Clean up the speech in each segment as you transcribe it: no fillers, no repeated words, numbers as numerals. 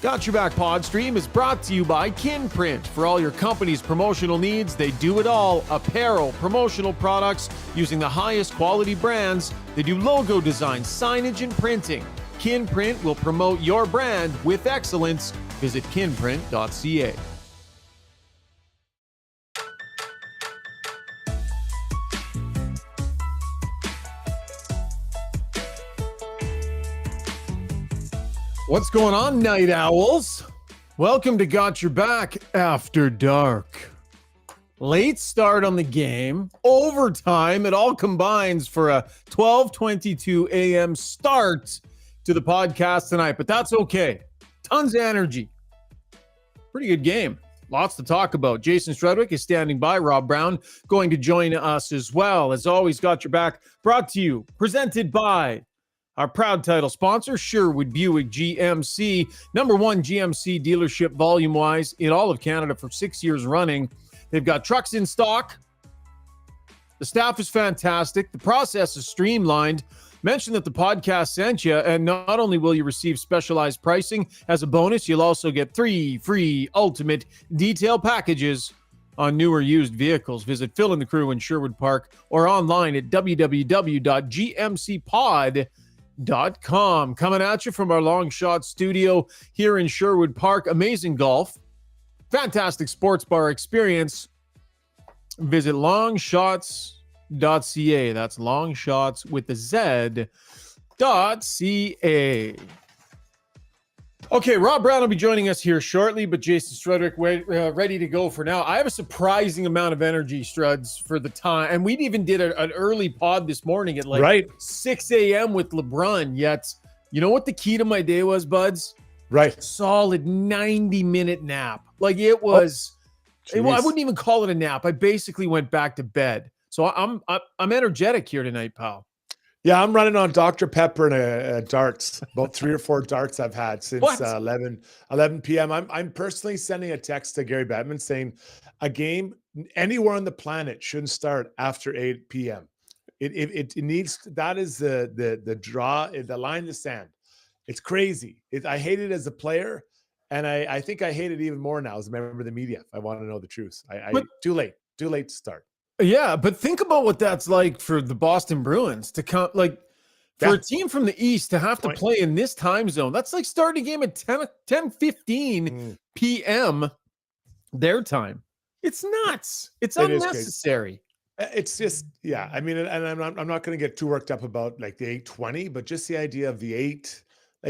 Got Your Back Pod Stream is brought to you by Kinprint. For all your company's promotional needs, they do it all. Apparel, promotional products using the highest quality brands. They do logo design, signage, and printing. Kinprint will promote your brand with excellence. Visit kinprint.ca. What's going on, night owls? Welcome to Got Your Back After Dark. Late start on the game, overtime, it all combines for a 12:22 a.m. start to the podcast tonight, but that's okay. Tons of energy. Pretty good game. Lots to talk about. Jason Strudwick is standing by. Rob Brown going to join us as well. As always, Got Your Back brought to you, presented by our proud title sponsor, Sherwood Buick GMC, number one GMC dealership volume-wise in all of Canada for 6 years running. They've got trucks in stock. The staff is fantastic. The process is streamlined. Mention that the podcast sent you, and not only will you receive specialized pricing as a bonus, you'll also get 3 free ultimate detail packages on newer used vehicles. Visit Phil and the crew in Sherwood Park or online at www.gmcpod.com. Coming at you from our long shot studio here in Sherwood Park. Amazing golf, fantastic sports bar experience. Visit longshots.ca. That's longshots with the Z.ca. Okay, Rob Brown will be joining us here shortly, but Jason Strudwick ready to go for now. I have a surprising amount of energy, Struds, for the time. And we even did an early pod this morning at 6 a.m. with LeBron. Yet, you know what the key to my day was, buds? Right. Solid 90-minute nap. Like it was, I wouldn't even call it a nap. I basically went back to bed. So I'm energetic here tonight, pal. Yeah, I'm running on Dr. Pepper and darts. About 3 or 4 darts I've had since 11 p.m. I'm personally sending a text to Gary Bettman saying a game anywhere on the planet shouldn't start after 8 p.m. It needs, that is the draw, the line in the sand. It's crazy. I hate it as a player, and I think I hate it even more now as a member of the media. If I want to know the truth. Too late to start. Yeah, but think about what that's like for the Boston Bruins to come, a team from the East to have to play in this time zone. That's like starting a game at 10:15 p.m. their time. It's nuts. It's unnecessary. It's just, yeah. I mean, and I'm not going to get too worked up about like the 8:20, but just the idea of the 8,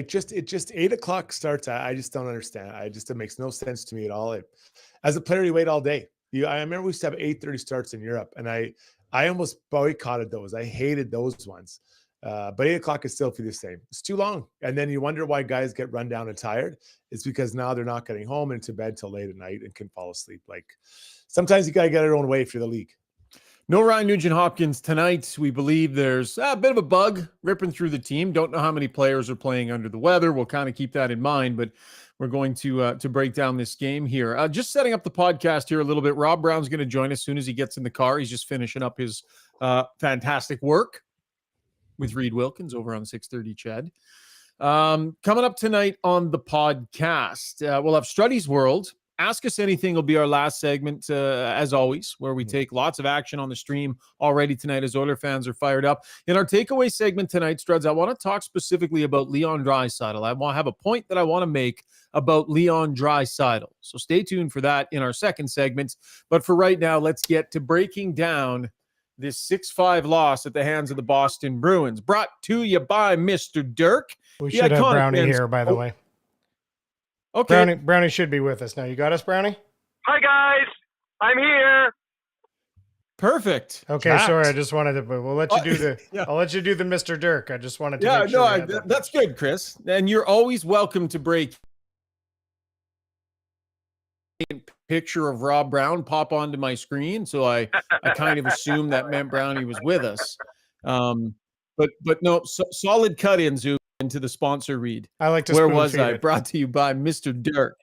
just 8 o'clock starts. I just don't understand. It makes no sense to me at all. As a player, you wait all day. I remember we used to have 8:30 starts in Europe, and I almost boycotted those. I hated those ones. But 8 o'clock is still for the same. It's too long. And then you wonder why guys get run down and tired. It's because now they're not getting home and to bed till late at night and can fall asleep. Like sometimes you got to get your own way for the league. No Ryan Nugent-Hopkins tonight. We believe there's a bit of a bug ripping through the team. Don't know how many players are playing under the weather. We'll kind of keep that in mind, but we're going to break down this game here. Just setting up the podcast here a little bit. Rob Brown's going to join us as soon as he gets in the car. He's just finishing up his fantastic work with Reed Wilkins over on 630 Ched. Coming up tonight on the podcast, we'll have Struddy's World. Ask Us Anything will be our last segment, as always, where we take lots of action on the stream already tonight as Oiler fans are fired up. In our takeaway segment tonight, Struds, I want to talk specifically about Leon Draisaitl. I want to have a point that I want to make about Leon Draisaitl. So stay tuned for that in our second segment. But for right now, let's get to breaking down this 6-5 loss at the hands of the Boston Bruins. Brought to you by Mr. Dirk. We should have Brownie here, by the way. Okay. Brownie should be with us now. You got us, Brownie? Hi, guys. I'm here. Perfect. Okay, Jacked. sorry. I just wanted to. We'll let you do the. Yeah. I'll let you do the Mr. Dirk. I just wanted to. Yeah, make sure that's good, Chris. And you're always welcome to break. Picture of Rob Brown pop onto my screen, so I kind of assumed that meant Brownie was with us. But no, solid cut-ins into the sponsor read. I like to. Where was I? Brought to you by Mr. Dirk.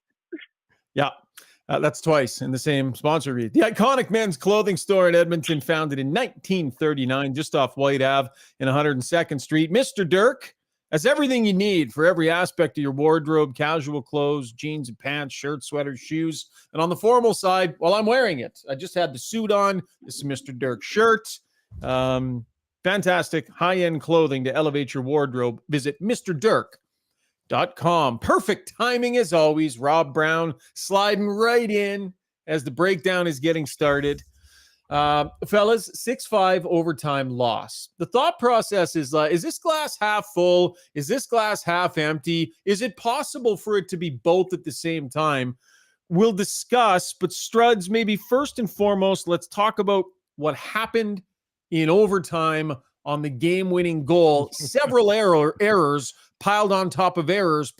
Yeah. That's twice in the same sponsor read. The iconic men's clothing store in Edmonton, founded in 1939, just off White Ave in 102nd Street. Mr. Dirk, That's everything you need for every aspect of your wardrobe: casual clothes, jeans and pants, shirts, sweaters, shoes. And on the formal side, well, I'm wearing it. I just had the suit on. This is Mr. Dirk shirt. Fantastic high-end clothing to elevate your wardrobe. Visit MrDirk.com. Perfect timing as always. Rob Brown sliding right in as the breakdown is getting started. Fellas, 6-5 overtime loss. The thought process is this glass half full? Is this glass half empty? Is it possible for it to be both at the same time? We'll discuss, but Struds, maybe first and foremost, let's talk about what happened in overtime on the game-winning goal. Several errors piled on top of errors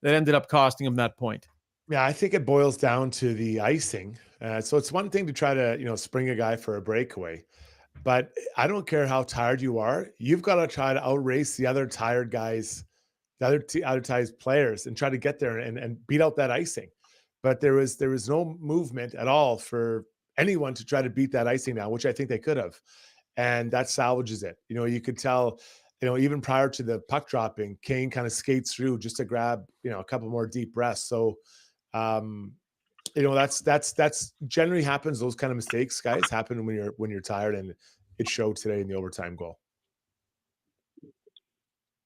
that ended up costing him that point. Yeah, I think it boils down to the icing. So it's one thing to try to, spring a guy for a breakaway, but I don't care how tired you are. You've got to try to outrace the other tired guys, the other tired players, and try to get there and beat out that icing. But there was no movement at all for anyone to try to beat that icing now, which I think they could have. And that salvages it. You could tell, even prior to the puck dropping, Kane kind of skates through just to grab, a couple more deep breaths. So, that's generally happens. Those kind of mistakes, guys, happen when you're tired, and it showed today in the overtime goal.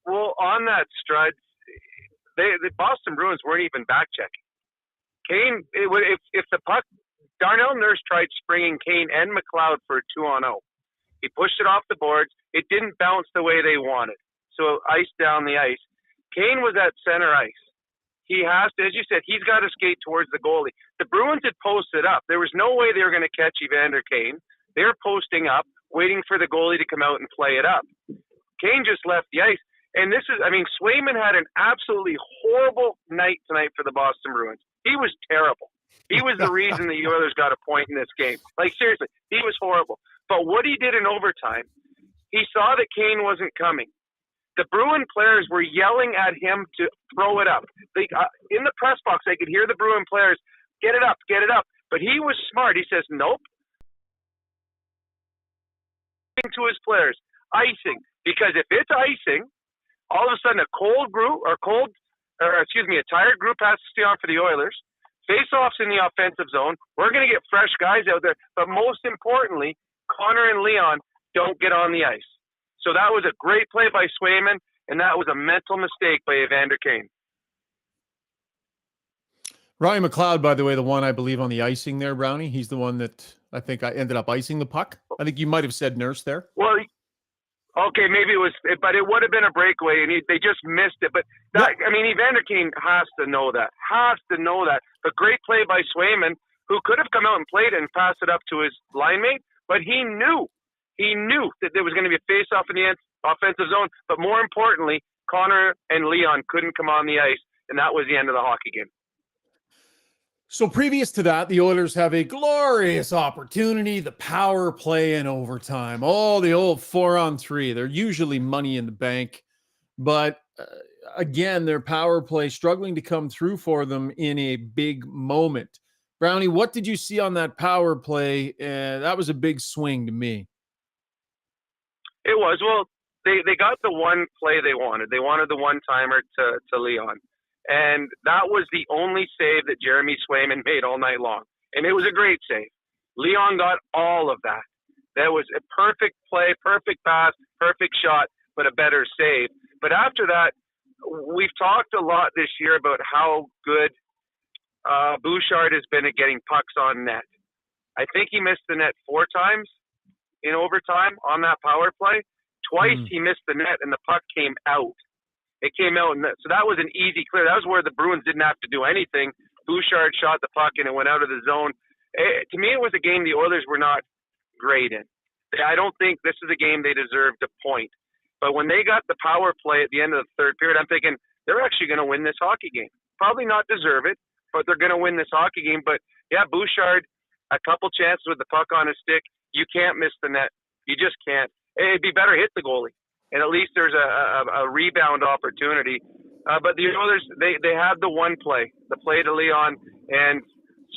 Well, on that, Strud, the Boston Bruins weren't even back checking. Kane, if the puck, Darnell Nurse tried springing Kane and McLeod for a 2-on-0. He pushed it off the boards. It didn't bounce the way they wanted, so ice down the ice. Kane was at center ice. He has to, as you said, he's got to skate towards the goalie. The Bruins had posted up. There was no way they were going to catch Evander Kane. They're posting up, waiting for the goalie to come out and play it up. Kane just left the ice. And Swayman had an absolutely horrible night tonight for the Boston Bruins. He was terrible. He was the reason the Oilers got a point in this game. Like, seriously, he was horrible. But what he did in overtime, he saw that Kane wasn't coming. The Bruin players were yelling at him to throw it up. In the press box, I could hear the Bruin players, get it up, get it up. But he was smart. He says, nope. To his players, icing. Because if it's icing, all of a sudden a tired group has to stay on for the Oilers. Face-offs in the offensive zone. We're going to get fresh guys out there. But most importantly, Connor and Leon don't get on the ice. So that was a great play by Swayman, and that was a mental mistake by Evander Kane. Ryan McLeod, by the way, the one I believe on the icing there, Brownie. He's the one that I think I ended up icing the puck. I think you might have said Nurse there. Well, okay, maybe it was, but it would have been a breakaway, and they just missed it. But Evander Kane has to know that. But great play by Swayman, who could have come out and played it and passed it up to his line mate, but he knew that there was going to be a face-off in the offensive zone. But more importantly, Connor and Leon couldn't come on the ice, and that was the end of the hockey game. So previous to that, the Oilers have a glorious opportunity, the power play in overtime. Oh, the old 4-on-3. They're usually money in the bank. But again, their power play struggling to come through for them in a big moment. Brownie, what did you see on that power play? That was a big swing to me. It was. Well, they got the one play they wanted. They wanted the one-timer to Leon. And that was the only save that Jeremy Swayman made all night long. And it was a great save. Leon got all of that. That was a perfect play, perfect pass, perfect shot, but a better save. But after that, we've talked a lot this year about how good Bouchard has been at getting pucks on net. I think he missed the net 4 times in overtime on that power play. Twice he missed the net and the puck came out. It came out, and so that was an easy clear. That was where the Bruins didn't have to do anything. Bouchard shot the puck, and it went out of the zone. To me, it was a game the Oilers were not great in. I don't think this is a game they deserved a point. But when they got the power play at the end of the third period, I'm thinking they're actually going to win this hockey game. Probably not deserve it, but they're going to win this hockey game. But, yeah, Bouchard, a couple chances with the puck on his stick. You can't miss the net. You just can't. It'd be better hit the goalie. And at least there's a rebound opportunity. But the Oilers, they had the one play, the play to Leon, and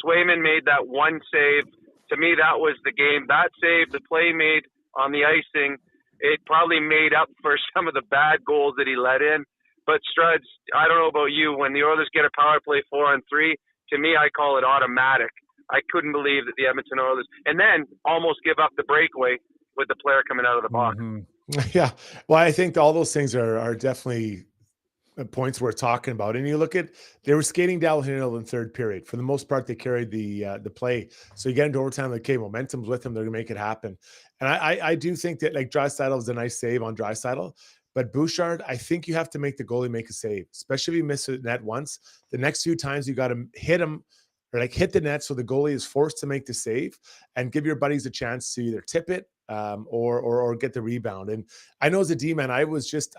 Swayman made that one save. To me, that was the game. That save, the play made on the icing, it probably made up for some of the bad goals that he let in. But Struds, I don't know about you, when the Oilers get a power play 4-on-3, to me, I call it automatic. I couldn't believe that the Edmonton Oilers, and then almost give up the breakaway with the player coming out of the box. Yeah. Well, I think all those things are definitely points worth talking about. And you look at, they were skating downhill in third period. For the most part, they carried the play. So you get into overtime, okay, momentum's with them. They're going to make it happen. And I do think that like Draisaitl is a nice save on Draisaitl. But Bouchard, I think you have to make the goalie make a save, especially if you miss a net once. The next few times you got to hit him or like hit the net so the goalie is forced to make the save and give your buddies a chance to either tip it or get the rebound. And I know as a D-man, I was just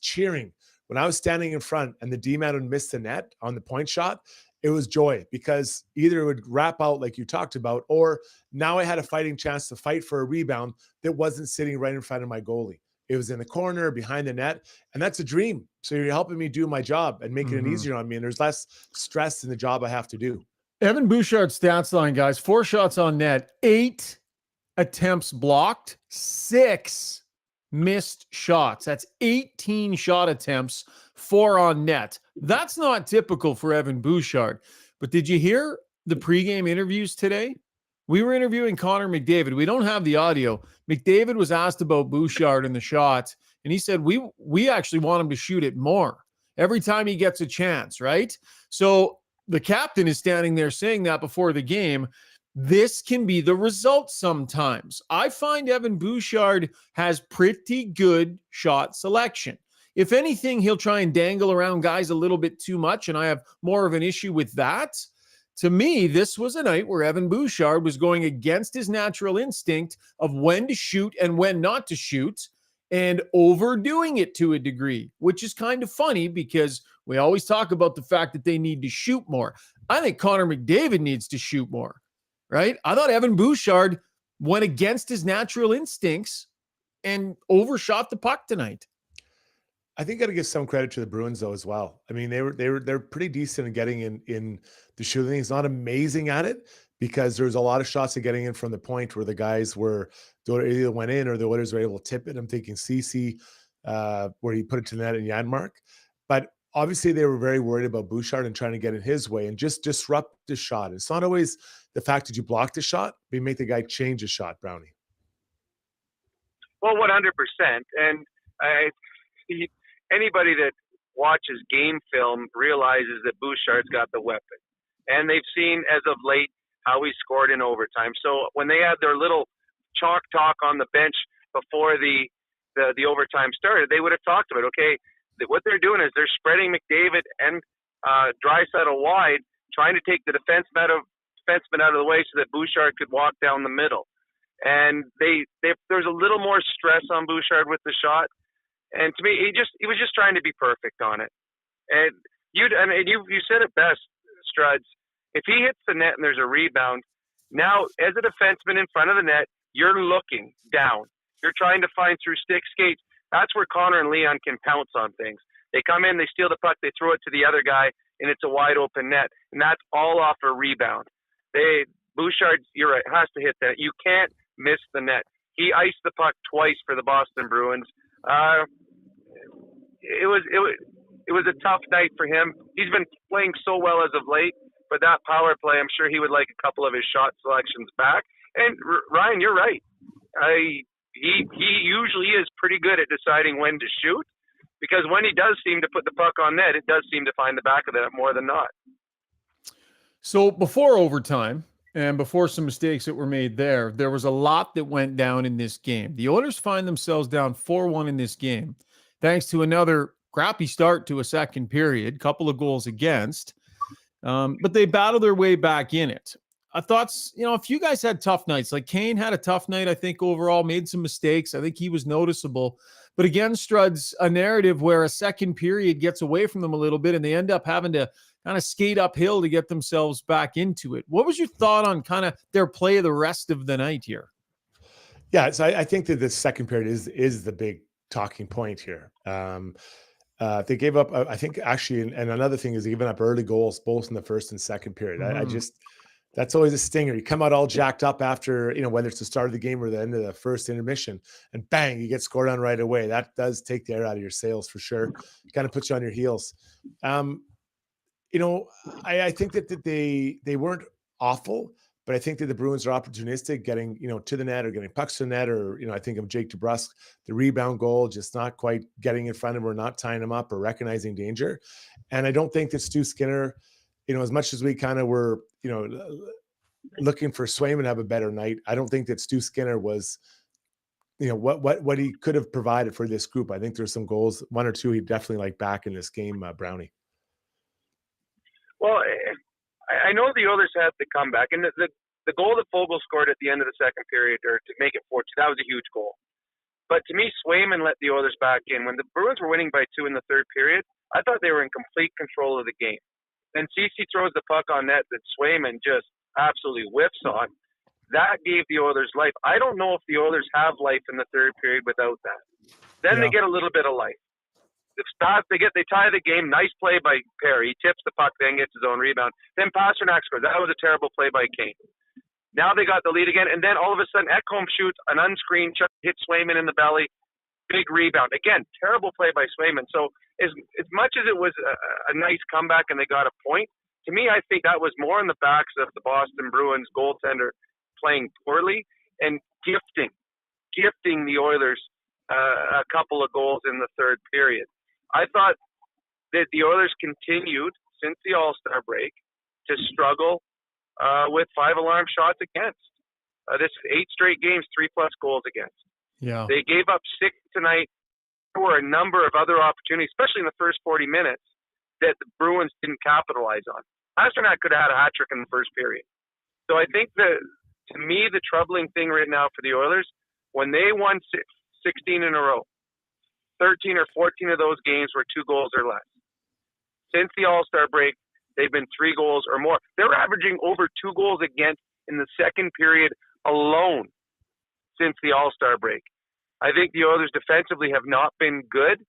cheering when I was standing in front and the D-man would miss the net on the point shot. It was joy because either it would wrap out like you talked about, or now I had a fighting chance to fight for a rebound that wasn't sitting right in front of my goalie. It was in the corner behind the net, and that's a dream. So you're helping me do my job and making it easier on me, and there's less stress in the job I have to do. Evan Bouchard's stats line, guys: 4 shots on net, 8 attempts blocked, 6 missed shots. That's 18 shot attempts, 4 on net. That's not typical for Evan Bouchard. But did you hear the pregame interviews today? We were interviewing Connor McDavid. We don't have the audio. McDavid was asked about Bouchard and the shot, and he said, we actually want him to shoot it more every time he gets a chance, right? So the captain is standing there saying that before the game. This can be the result sometimes. I find Evan Bouchard has pretty good shot selection. If anything, he'll try and dangle around guys a little bit too much, and I have more of an issue with that. To me, this was a night where Evan Bouchard was going against his natural instinct of when to shoot and when not to shoot, and overdoing it to a degree, which is kind of funny because we always talk about the fact that they need to shoot more. I think Connor McDavid needs to shoot more, right? I thought Evan Bouchard went against his natural instincts and overshot the puck tonight. I think got to give some credit to the Bruins though as well. I mean, they're pretty decent at getting in the shooting. He's not amazing at it because there's a lot of shots of getting in from the point where the guys were either went in or the Oilers were able to tip it. I'm thinking CC where he put it to the net in Janmark. But obviously they were very worried about Bouchard and trying to get in his way and just disrupt the shot. It's not always the fact that you blocked the shot, but you make the guy change his shot, Brownie. Well, 100%. And anybody that watches game film realizes that Bouchard's got the weapon. And they've seen as of late how he scored in overtime. So when they had their little chalk talk on the bench before the overtime started, they would have talked about, okay, what they're doing is they're spreading McDavid and Draisaitl wide, trying to take the defenseman out of the way so that Bouchard could walk down the middle. And there's a little more stress on Bouchard with the shot. And to me, he was just trying to be perfect on it. And you said it best, Struds. If he hits the net and there's a rebound, now as a defenseman in front of the net, you're looking down. You're trying to find through stick skates. That's where Connor and Leon can pounce on things. They come in, they steal the puck, they throw it to the other guy, and it's a wide open net. And that's all off a rebound. Bouchard, you're right, has to hit that. You can't miss the net. He iced the puck twice for the Boston Bruins. It was a tough night for him. He's been playing so well as of late, but that power play, I'm sure he would like a couple of his shot selections back. And Ryan, you're right. He usually is pretty good at deciding when to shoot, because when he does seem to put the puck on net, it does seem to find the back of that more than not. So before overtime and before some mistakes that were made there was a lot that went down in this game. The Oilers find themselves down 4-1 in this game, thanks to another crappy start to a second period, couple of goals against, but they battle their way back in it. I thought, if you guys had tough nights, like Kane had a tough night, I think overall made some mistakes. I think he was noticeable. But again, Struds, a narrative where a second period gets away from them a little bit and they end up having to kind of skate uphill to get themselves back into it. What was your thought on kind of their play the rest of the night here? Yeah, so I think that the second period is the big talking point here. They gave up, I think actually, and another thing is they given up early goals both in the first and second period. That's always a stinger. You come out all jacked up after, whether it's the start of the game or the end of the first intermission, and bang, you get scored on right away. That does take the air out of your sails for sure. It kind of puts you on your heels. I think that they weren't awful, but I think that the Bruins are opportunistic, getting, to the net or getting pucks to the net, or, I think of Jake DeBrusk, the rebound goal, just not quite getting in front of him or not tying him up or recognizing danger. And I don't think that Stu Skinner, as much as we kind of were, looking for Swayman to have a better night, I don't think that Stu Skinner was, what he could have provided for this group. I think there's some goals, one or two, he definitely back in this game, Brownie. Well, I know the Oilers had the comeback, and the goal that Fogle scored at the end of the second period, or to make it 4-2, that was a huge goal. But to me, Swayman let the Oilers back in. When the Bruins were winning by 2 in the third period, I thought they were in complete control of the game. Then Ceci throws the puck on net that Swayman just absolutely whiffs on. That gave the Oilers life. I don't know if the Oilers have life in the third period without that. Then they get a little bit of life. They tie the game. Nice play by Perry. He tips the puck, then gets his own rebound. Then Pasternak scores. That was a terrible play by Kane. Now they got the lead again, and then all of a sudden Ekholm shoots an unscreened shot, hits Swayman in the belly. Big rebound. Again, terrible play by Swayman. So as much as it was a nice comeback and they got a point, to me, I think that was more on the backs of the Boston Bruins goaltender playing poorly and gifting the Oilers a couple of goals in the third period. I thought that the Oilers continued since the All-Star break to struggle with 5 alarm shots against. This 8 straight games, 3+ goals against. Yeah. They gave up 6 tonight. There were a number of other opportunities, especially in the first 40 minutes, that the Bruins didn't capitalize on. Pasternak could have had a hat trick in the first period. So I think to me, the troubling thing right now for the Oilers, when they won 16 in a row, 13 or 14 of those games were 2 goals or less. Since the All-Star break, they've been 3 goals or more. They're averaging over 2 goals against in the second period alone since the All-Star break. I think the Oilers defensively have not been good,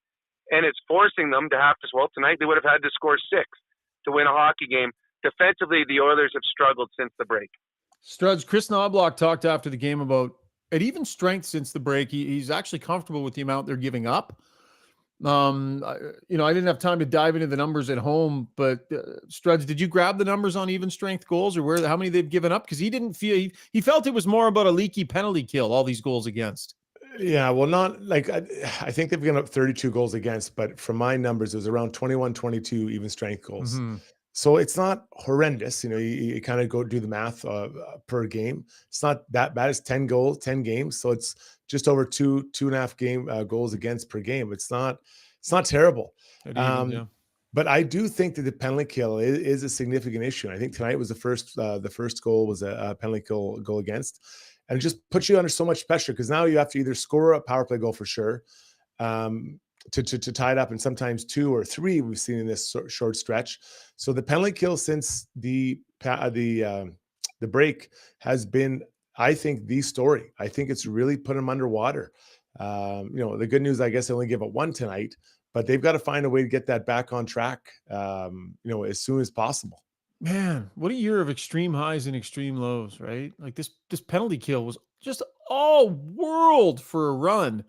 and it's forcing them to have to, tonight they would have had to score 6 to win a hockey game. Defensively, the Oilers have struggled since the break. Struds, Chris Knobloch talked after the game about at even strength since the break. He's actually comfortable with the amount they're giving up. I didn't have time to dive into the numbers at home, but Struds, did you grab the numbers on even strength goals or how many they've given up? Because he didn't feel he felt it was more about a leaky penalty kill, all these goals against. Yeah, well, not like I think they've given up 32 goals against, but from my numbers, it was around 21, 22 even strength goals. Mm-hmm. So it's not horrendous. You kind of go do the math per game. It's not that bad. It's 10 goals, 10 games. So it's just over 2.5 goals against per game. It's not terrible. But I do think that the penalty kill is a significant issue. And I think tonight was the first goal was a penalty kill goal against. And it just puts you under so much pressure because now you have to either score a power play goal for sure to tie it up, and sometimes 2 or 3 we've seen in this short stretch. So the penalty kill since the break has been, I think, the story. I think it's really put them underwater. The good news, I guess, they only give up 1 tonight, but they've got to find a way to get that back on track, as soon as possible. Man, what a year of extreme highs and extreme lows, right? Like this penalty kill was just all world for a run.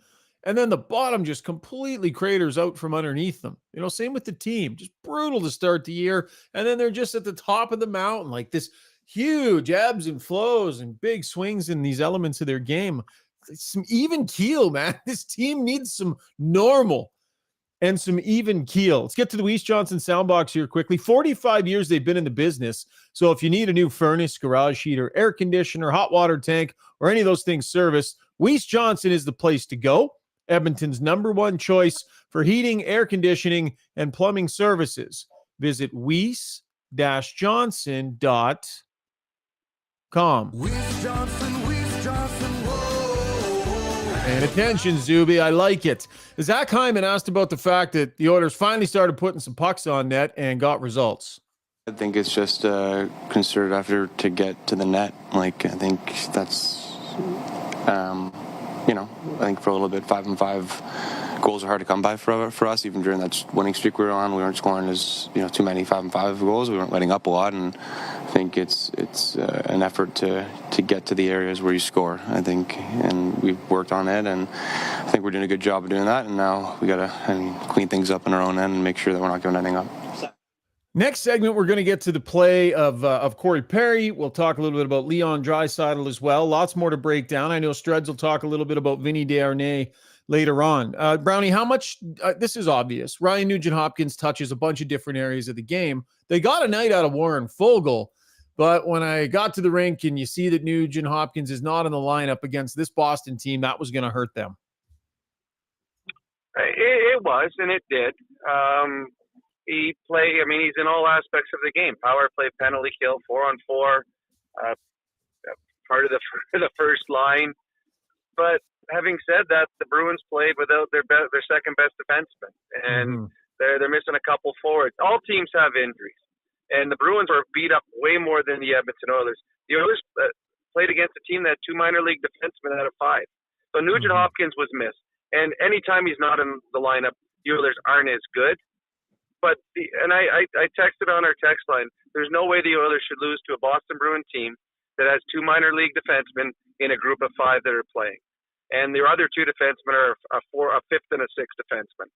And then the bottom just completely craters out from underneath them. Same with the team, just brutal to start the year. And then they're just at the top of the mountain, like this huge ebbs and flows and big swings in these elements of their game. Some even keel, man. This team needs some normal and some even keel. Let's get to the Weiss Johnson Soundbox here quickly. 45 years they've been in the business. So if you need a new furnace, garage heater, air conditioner, hot water tank, or any of those things serviced, Weiss Johnson is the place to go. Edmonton's #1 choice for heating, air conditioning, and plumbing services. Visit weiss-johnson.com. Weiss Johnson, Weiss Johnson, whoa. And attention, Zuby, I like it. Zach Hyman asked about the fact that the Oilers finally started putting some pucks on net and got results. I think it's just a concerted effort to get to the net. I think that's, I think for a little bit, 5-on-5 goals are hard to come by for us. Even during that winning streak we were on, we weren't scoring as too many 5-on-5 goals. We weren't letting up a lot, and I think it's an effort to get to the areas where you score. I think, and we've worked on it, and I think we're doing a good job of doing that. And now we got to clean things up on our own end and make sure that we're not giving anything up. Next segment, we're going to get to the play of Corey Perry. We'll talk a little bit about Leon Draisaitl as well. Lots more to break down. I know Struds will talk a little bit about Vinny Desharnais later on. Brownie, how much, this is obvious, Ryan Nugent-Hopkins touches a bunch of different areas of the game. They got a night out of Warren Foegele, but when I got to the rink and you see that Nugent-Hopkins is not in the lineup against this Boston team, that was going to hurt them. It was, and it did. He's in all aspects of the game. Power play, penalty kill, 4-on-4, part of the first line. But having said that, the Bruins played without their second best defenseman, and they're missing a couple forwards. All teams have injuries, and the Bruins were beat up way more than the Edmonton Oilers. The Oilers played against a team that had 2 minor league defensemen out of 5. So Nugent-Hopkins was missed, and anytime he's not in the lineup, the Oilers aren't as good. But I texted on our text line, there's no way the Oilers should lose to a Boston Bruin team that has 2 minor league defensemen in a group of 5 that are playing. And their other 2 defensemen are a fifth and a sixth defenseman.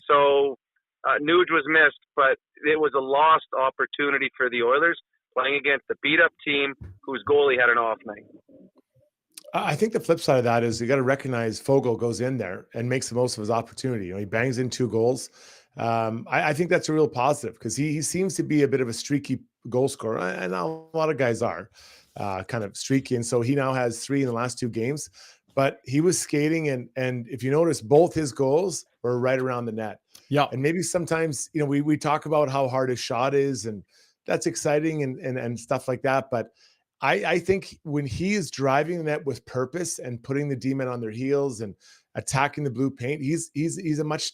So Nuge was missed, but it was a lost opportunity for the Oilers playing against a beat-up team whose goalie had an off night. I think the flip side of that is you got to recognize Foegele goes in there and makes the most of his opportunity. He bangs in 2 goals. I think that's a real positive because he seems to be a bit of a streaky goal scorer, and a lot of guys are kind of streaky. And so he now has 3 in the last 2 games, but he was skating. And if you notice, both his goals were right around the net. Yeah. And maybe sometimes, we talk about how hard his shot is, and that's exciting and stuff like that. But I think when he is driving the net with purpose and putting the D-men on their heels and attacking the blue paint, he's a much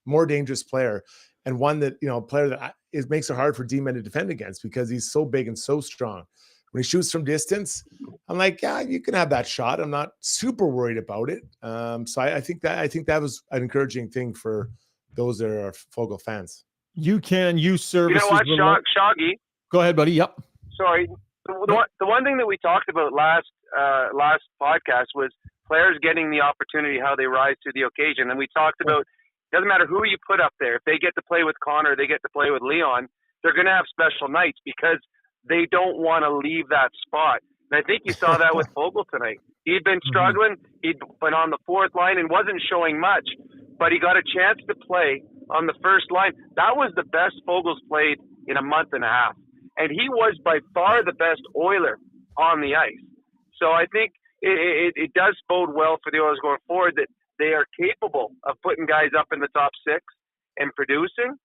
more dangerous player, and one that, a player that it makes it hard for D-men to defend against because he's so big and so strong. When he shoots from distance, I'm like, yeah, you can have that shot. I'm not super worried about it. So I think that was an encouraging thing for those that are Foegele fans. You can use services. You know what, Shaggy? Go ahead, buddy. Yep. Sorry. The one thing that we talked about last podcast was players getting the opportunity, how they rise to the occasion. And we talked about, it doesn't matter who you put up there. If they get to play with Connor, they get to play with Leon, they're going to have special nights because they don't want to leave that spot. And I think you saw that with Foegele tonight. He'd been struggling. He'd been on the 4th line and wasn't showing much, but he got a chance to play on the first line. That was the best Foegele's played in a month and a half. And he was by far the best Oiler on the ice. So I think it does bode well for the Oilers going forward that they are capable of putting guys up in the top 6 and producing.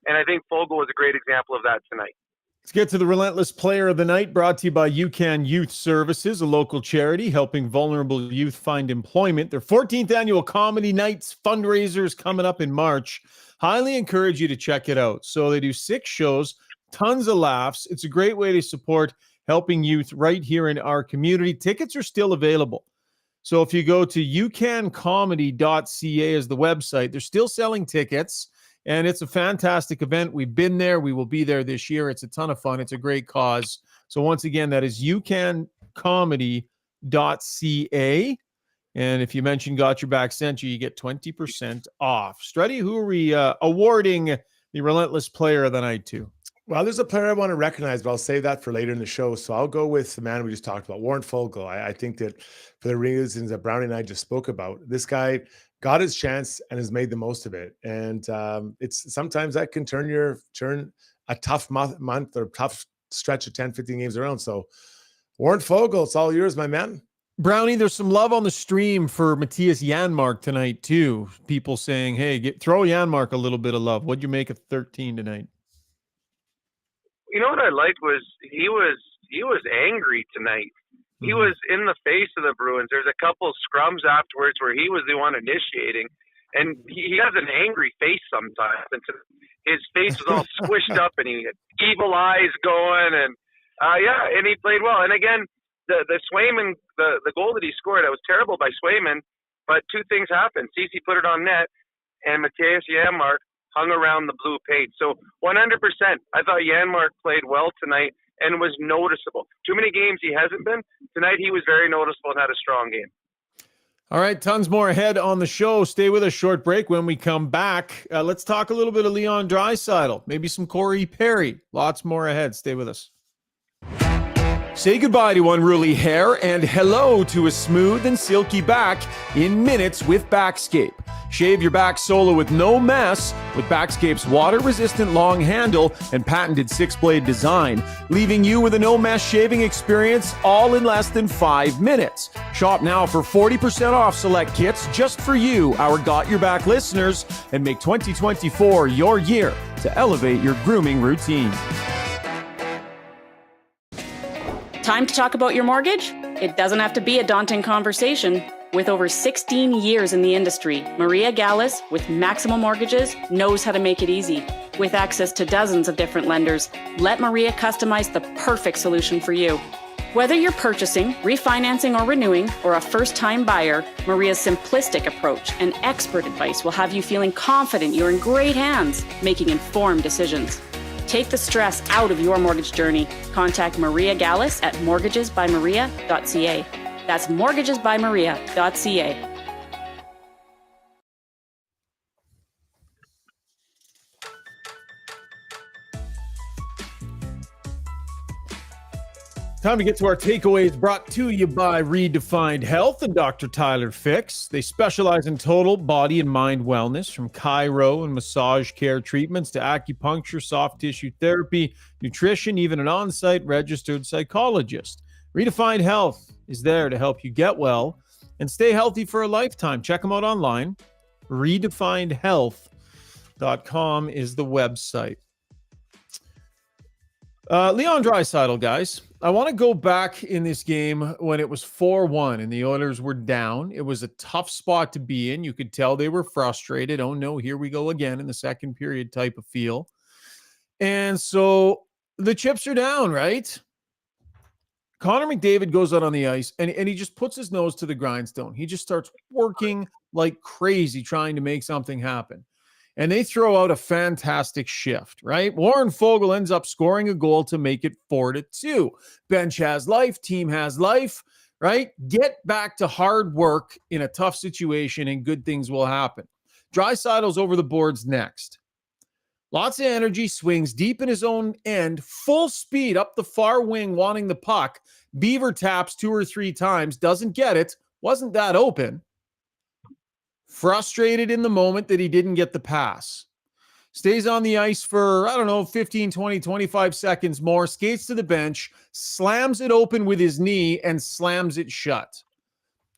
And I think Foegele was a great example of that tonight. Let's get to the Relentless Player of the Night, brought to you by UCAN Youth Services, a local charity helping vulnerable youth find employment. Their 14th annual Comedy Nights fundraiser is coming up in March. Highly encourage you to check it out. So they do 6 shows, tons of laughs. It's a great way to support helping youth right here in our community. Tickets are still available. So if you go to ucancomedy.ca as the website, they're still selling tickets, and it's a fantastic event. We've been there. We will be there this year. It's a ton of fun. It's a great cause. So once again, that is ucancomedy.ca. And if you mention Got Your Back sent you, you get 20% off. Struddy, who are we awarding the Relentless Player of the Night to? Well, there's a player I want to recognize, but I'll save that for later in the show. So I'll go with the man we just talked about, Warren Foegele. I think that for the reasons that Brownie and I just spoke about, this guy got his chance and has made the most of it. And it's sometimes that can turn a tough month or tough stretch of 10, 15 games around. So Warren Foegele, it's all yours, my man. Brownie, there's some love on the stream for Matthias Janmark tonight, too. People saying, hey, throw Janmark a little bit of love. What'd you make of 13 tonight? You know what I liked was he was angry tonight. He was in the face of the Bruins. There's a couple scrums afterwards where he was the one initiating, and he has an angry face sometimes. And his face was all squished up, and he had evil eyes going, and and he played well. And again, the Swayman, the goal that he scored, that was terrible by Swayman. But two things happened. Cece put it on net, and Matthias Janmark hung around the blue page. So 100%, I thought Janmark played well tonight and was noticeable. Too many games he hasn't been. Tonight he was very noticeable and had a strong game. All right, tons more ahead on the show. Stay with us. Short break. When we come back, let's talk a little bit of Leon Draisaitl, maybe some Corey Perry. Lots more ahead. Stay with us. Say goodbye to unruly hair and hello to a smooth and silky back in minutes with Backscape. Shave your back solo with no mess with Backscape's water-resistant long handle and patented 6-blade design, leaving you with a no-mess shaving experience all in less than 5 minutes. Shop now for 40% off select kits just for you, our Got Your Back listeners, and make 2024 your year to elevate your grooming routine. Time to talk about your mortgage? It doesn't have to be a daunting conversation. With over 16 years in the industry, Maria Gallus with Maximum Mortgages knows how to make it easy. With access to dozens of different lenders, let Maria customize the perfect solution for you. Whether you're purchasing, refinancing, or renewing, or a first-time buyer, Maria's simplistic approach and expert advice will have you feeling confident you're in great hands, making informed decisions. Take the stress out of your mortgage journey. Contact Maria Gallus at mortgagesbymaria.ca. That's mortgagesbymaria.ca. Time to get to our takeaways, brought to you by Redefined Health and Dr. Tyler Fix. They specialize in total body and mind wellness, from chiro and massage care treatments to acupuncture, soft tissue therapy, nutrition, even an on-site registered psychologist. Redefined Health is there to help you get well and stay healthy for a lifetime. Check them out online. RedefinedHealth.com is the website. Leon Draisaitl, guys. I want to go back in this game when it was 4-1 and the Oilers were down. It was a tough spot to be in. You could tell they were frustrated. Oh no, here we go again in the second period type of feel. And so the chips are down, right? Connor McDavid goes out on the ice and he just puts his nose to the grindstone. He just starts working like crazy trying to make something happen. And they throw out a fantastic shift, right? Warren Foegele ends up scoring a goal to make it 4-2. Bench has life, team has life, right? Get back to hard work in a tough situation and good things will happen. Draisaitl's over the boards next. Lots of energy, swings deep in his own end, full speed up the far wing wanting the puck. Beaver taps 2 or 3 times, doesn't get it, wasn't that open. Frustrated in the moment that he didn't get the pass. Stays on the ice for, 15, 20, 25 seconds more, skates to the bench, slams it open with his knee, and slams it shut.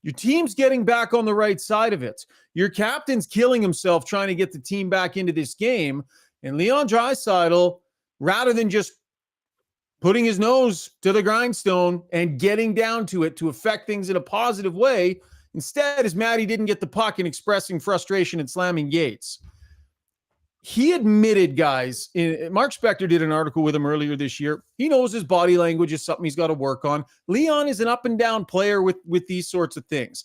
Your team's getting back on the right side of it. Your captain's killing himself trying to get the team back into this game, and Leon Draisaitl, rather than just putting his nose to the grindstone and getting down to it to affect things in a positive way, instead is mad he didn't get the puck and expressing frustration and slamming gates. He admitted, guys, Mark Spector did an article with him earlier this year. He knows his body language is something he's got to work on. Leon is an up and down player with these sorts of things.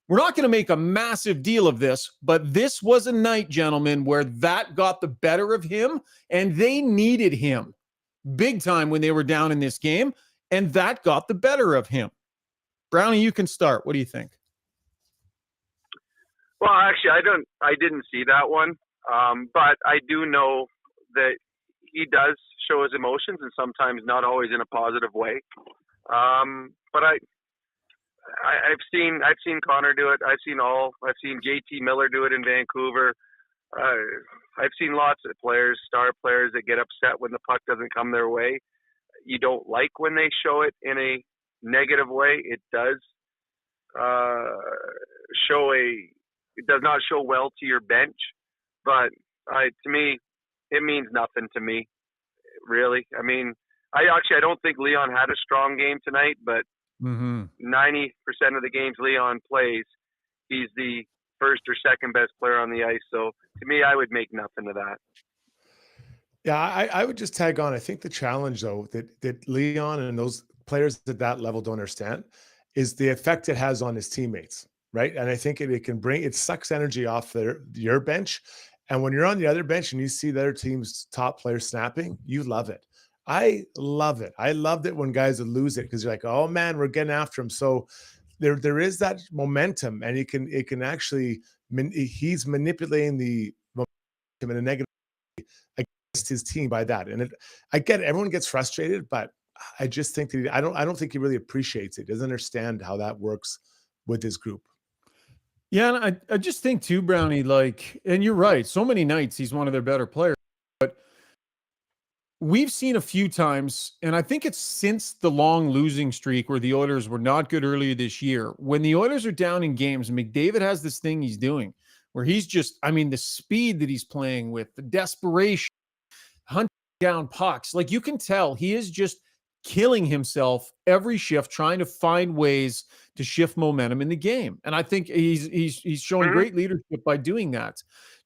We're not going to make a massive deal of this, but this was a night, gentlemen, where that got the better of him, and they needed him big time when they were down in this game, and that got the better of him. Brownie, you can start. What do you think? Well, actually, I didn't see that one, but I do know that he does show his emotions, and sometimes not always in a positive way. But I've seen Connor do it. I've seen JT Miller do it in Vancouver. I've seen lots of players, star players, that get upset when the puck doesn't come their way. You don't like when they show it in a negative way. It does it does not show well to your bench, but to me, it means nothing to me, really. I mean, I don't think Leon had a strong game tonight, but 90% of the games Leon plays, he's the first or second best player on the ice. So to me, I would make nothing of that. Yeah, I would just tag on. I think the challenge, though, that Leon and those players at that level don't understand is the effect it has on his teammates. right? And I think it sucks energy off your bench. And when you're on the other bench and you see the other team's top player snapping, you love it. I love it. I loved it when guys would lose it because you're like, oh man, we're getting after him. So there is that momentum, and it can actually he's manipulating the momentum in a negative against his team by that. And I get it, everyone gets frustrated, but I just think that I don't think he really appreciates it. Doesn't understand how that works with his group. Yeah, and I just think too, Brownie, like, and you're right, so many nights he's one of their better players. But we've seen a few times, and I think it's since the long losing streak where the Oilers were not good earlier this year, when the Oilers are down in games, McDavid has this thing he's doing where he's just, I mean, the speed that he's playing with, the desperation, hunting down pucks, like you can tell he is just killing himself every shift, trying to find ways to shift momentum in the game. And I think he's showing great leadership by doing that.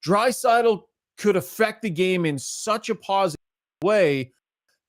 Draisaitl could affect the game in such a positive way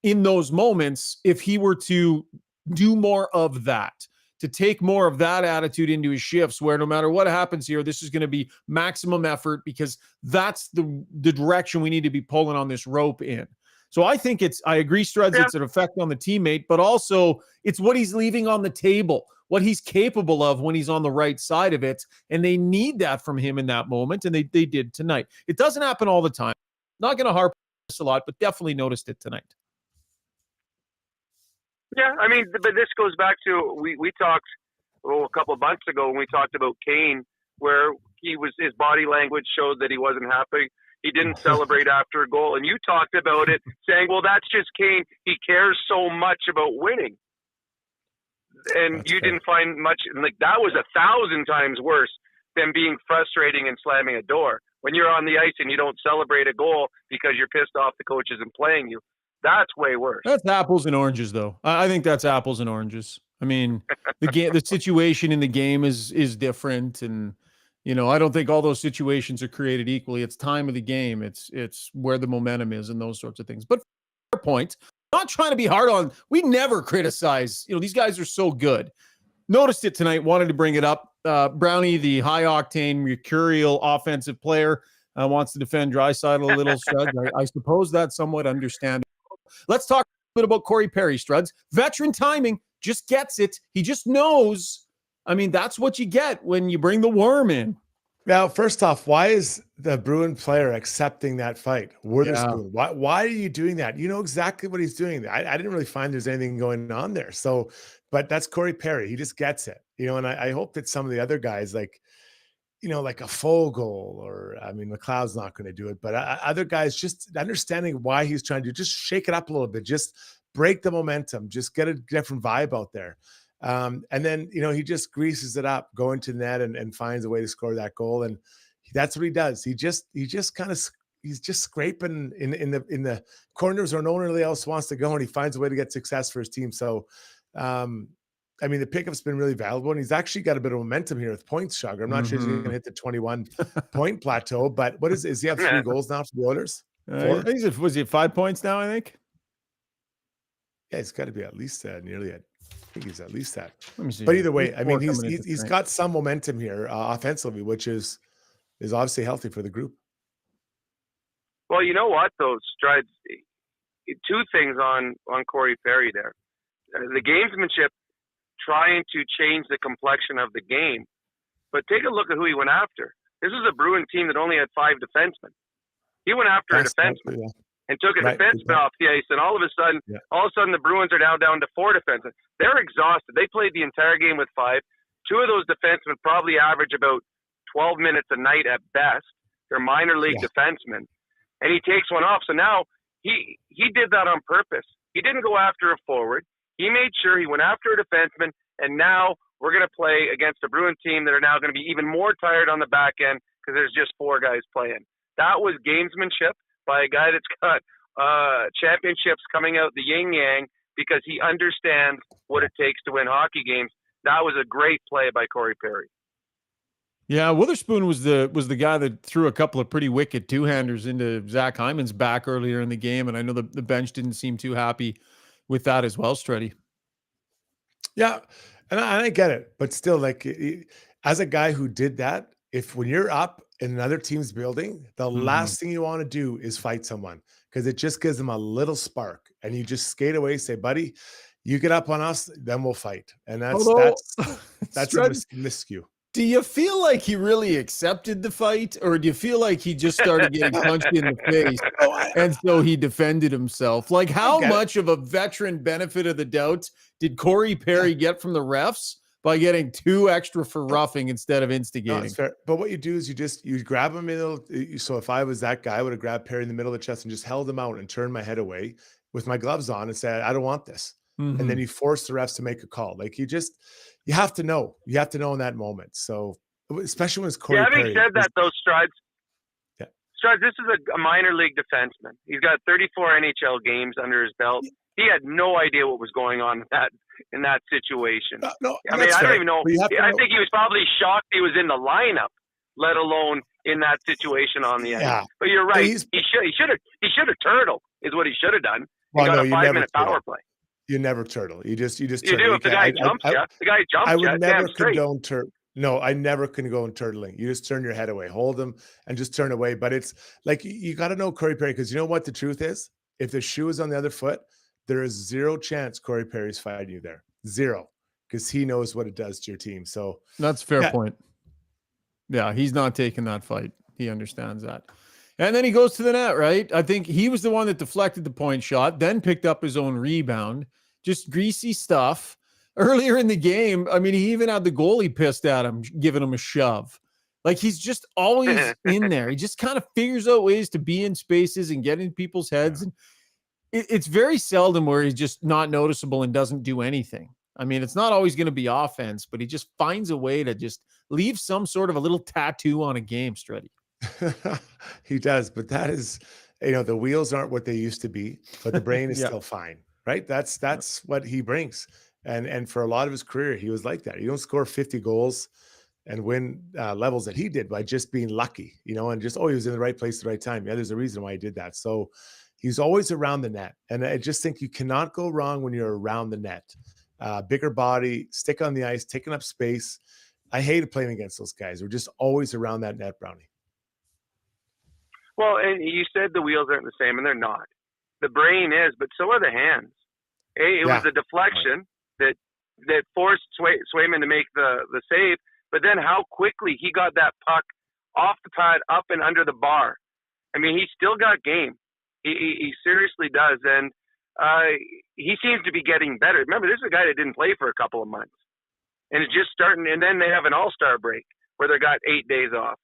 in those moments if he were to do more of that, to take more of that attitude into his shifts, where no matter what happens here, this is going to be maximum effort because that's the direction we need to be pulling on this rope in. So I think I agree, Struds, it's an effect on the teammate, but also it's what he's leaving on the table, what he's capable of when he's on the right side of it. And they need that from him in that moment. And they did tonight. It doesn't happen all the time. Not going to harp on this a lot, but definitely noticed it tonight. Yeah, I mean, but this goes back to, we talked a couple of months ago when we talked about Kane, where his body language showed that he wasn't happy. He didn't celebrate after a goal. And you talked about it saying, well, that's just Kane. He cares so much about winning. And that's you fair. Didn't find much, like that was 1,000 times worse than being frustrating and slamming a door. When you're on the ice and you don't celebrate a goal because you're pissed off the coach isn't playing you, that's way worse. That's apples and oranges, though. I think that's apples and oranges. I mean, the situation in the game is different, and you know, I don't think all those situations are created equally. It's time of the game. It's where the momentum is and those sorts of things. But fair point. Not trying to be hard on. We never criticize. You know, these guys are so good. Noticed it tonight. Wanted to bring it up. Brownie, the high octane, mercurial offensive player, wants to defend Draisaitl a little. Struds. I suppose that's somewhat understandable. Let's talk a bit about Corey Perry, Struds. Veteran timing, just gets it. He just knows. I mean, that's what you get when you bring the worm in. Now, first off, why is the Bruin player accepting that fight? Witherspoon, why are you doing that? You know exactly what he's doing. I didn't really find there's anything going on there. So, but that's Corey Perry. He just gets it, you know, and I hope that some of the other guys, like, you know, like a Fogle or, I mean, McLeod's not going to do it, but other guys just understanding why he's trying to just shake it up a little bit, just break the momentum, just get a different vibe out there. And then, you know, he just greases it up, going to the net and finds a way to score that goal. And that's what he does. He's just scraping in the corners where no one really else wants to go. And he finds a way to get success for his team. So, I mean, the pickup's been really valuable, and he's actually got a bit of momentum here with points, Shaugger. I'm not sure he's going to hit the 21 point plateau, but is he have 3 goals now for the Oilers? I think was he at 5 points now, I think? Yeah, he's got to be at least nearly at, I think he's at least that. Let me see. But either way, I mean, he's got some momentum here offensively, which is obviously healthy for the group. Well, you know what, though, Strides, 2 things on Corey Perry there. The gamesmanship, trying to change the complexion of the game. But take a look at who he went after. This is a Bruin team that only had 5 defensemen. He went after a defenseman and took a defenseman off the ice, and all of a sudden the Bruins are now down to 4 defensemen. They're exhausted. They played the entire game with 5. 2 of those defensemen probably average about 12 minutes a night at best. They're minor league defensemen. And he takes one off. So now he did that on purpose. He didn't go after a forward. He made sure he went after a defenseman, and now we're going to play against a Bruin team that are now going to be even more tired on the back end because there's just 4 guys playing. That was gamesmanship by a guy that's got championships coming out the yin-yang because he understands what it takes to win hockey games. That was a great play by Corey Perry. Yeah, Witherspoon was the guy that threw a couple of pretty wicked two-handers into Zach Hyman's back earlier in the game, and I know the bench didn't seem too happy with that as well, Struddy. Yeah, and I get it, but still, like, as a guy who did that, if when you're up in another team's building, the last thing you want to do is fight someone because it just gives them a little spark, and you just skate away, say, "Buddy, you get up on us, then we'll fight." And that's Although, that's a Strud, miscue. do you feel like he really accepted the fight, or do you feel like he just started getting punched in the face, and so he defended himself? Like, how much of a veteran benefit of the doubt did Corey Perry get from the refs by getting 2 extra for roughing instead of instigating? No, it's fair. But what you do is you grab him so if I was that guy, I would have grabbed Perry in the middle of the chest and just held him out and turned my head away with my gloves on and said, "I don't want this." And then you force the refs to make a call. Like you have to know. You have to know in that moment. So especially when it's Corey Perry. Having said that, though, Struds, this is a minor league defenseman. He's got 34 NHL games under his belt. He had no idea what was going on in that situation. No, I mean, I don't even know. I think he was probably shocked he was in the lineup, let alone in that situation on the ice. Yeah. But you're right. He should have turtled is what he should have done. He got a 5-minute power play. You never turtle. You do if the guy jumps you. The guy jumps you. I would never condone No, I never condone turtling. You just turn your head away, hold them, and just turn away. But it's like you got to know Corey Perry, because you know what the truth is? If the shoe is on the other foot, there is 0 chance Corey Perry's fighting you there. 0, because he knows what it does to your team. So that's a fair point. Yeah, he's not taking that fight. He understands that. And then he goes to the net, right? I think he was the one that deflected the point shot, then picked up his own rebound. Just greasy stuff. Earlier in the game, I mean, he even had the goalie pissed at him, giving him a shove. Like, he's just always in there. He just kind of figures out ways to be in spaces and get in people's heads. And it's very seldom where he's just not noticeable and doesn't do anything. I mean, it's not always going to be offense, but he just finds a way to just leave some sort of a little tattoo on a game, Struddy. He does, but that is, the wheels aren't what they used to be, but the brain is still fine, right? That's what he brings. And for a lot of his career, he was like that. You don't score 50 goals and win levels that he did by just being lucky, and just, he was in the right place at the right time. Yeah, there's a reason why he did that. So he's always around the net. And I just think you cannot go wrong when you're around the net. Bigger body, stick on the ice, taking up space. I hated playing against those guys. We're just always around that net, Brownie. Well, and you said the wheels aren't the same, and they're not. The brain is, but so are the hands. It was a deflection that forced Swayman to make the save, but then how quickly he got that puck off the pad, up and under the bar. I mean, he's still got game. He seriously does, and he seems to be getting better. Remember, this is a guy that didn't play for a couple of months, and it's just starting. And then they have an all-star break where they got 8 days off.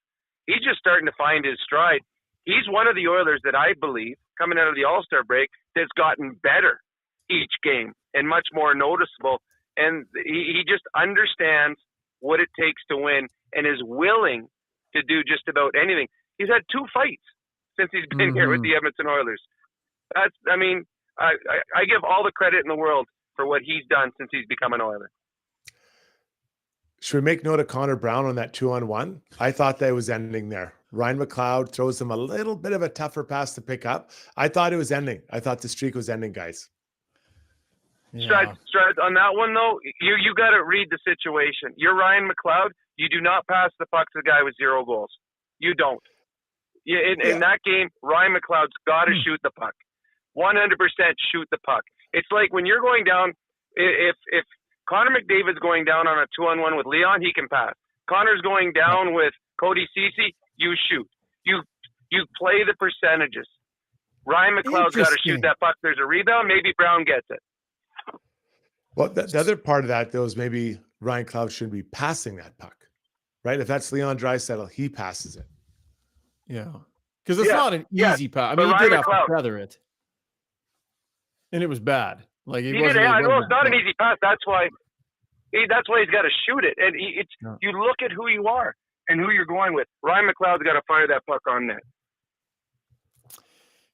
He's just starting to find his stride. He's one of the Oilers that I believe, coming out of the all-star break, that's gotten better each game and much more noticeable. And he just understands what it takes to win and is willing to do just about anything. He's had 2 fights since he's been here with the Edmonton Oilers. I give all the credit in the world for what he's done since he's become an Oiler. Should we make note of Connor Brown on that 2-on-1? I thought that was ending there. Ryan McLeod throws him a little bit of a tougher pass to pick up. I thought it was ending. I thought the streak was ending, guys. Yeah. Strud, on that one, though, you got to read the situation. You're Ryan McLeod. You do not pass the puck to the guy with 0 goals. You don't. In that game, Ryan McLeod's got to shoot the puck. 100% shoot the puck. It's like when you're going down, if Connor McDavid's going down on a 2-on-1 with Leon, he can pass. Connor's going down with Cody Ceci, you shoot. You play the percentages. Ryan McLeod's got to shoot that puck. There's a rebound. Maybe Brown gets it. Well, the other part of that, though, is maybe Ryan McLeod shouldn't be passing that puck, right? If that's Leon Draisaitl, he passes it. Yeah. Because it's not an easy pass. I mean, he did have to feather it. And it was bad. Like he wasn't. I know it's not an easy pass. That's why he's got to shoot it. And you look at who you are and who you're going with. Ryan McLeod's got to fire that puck on net.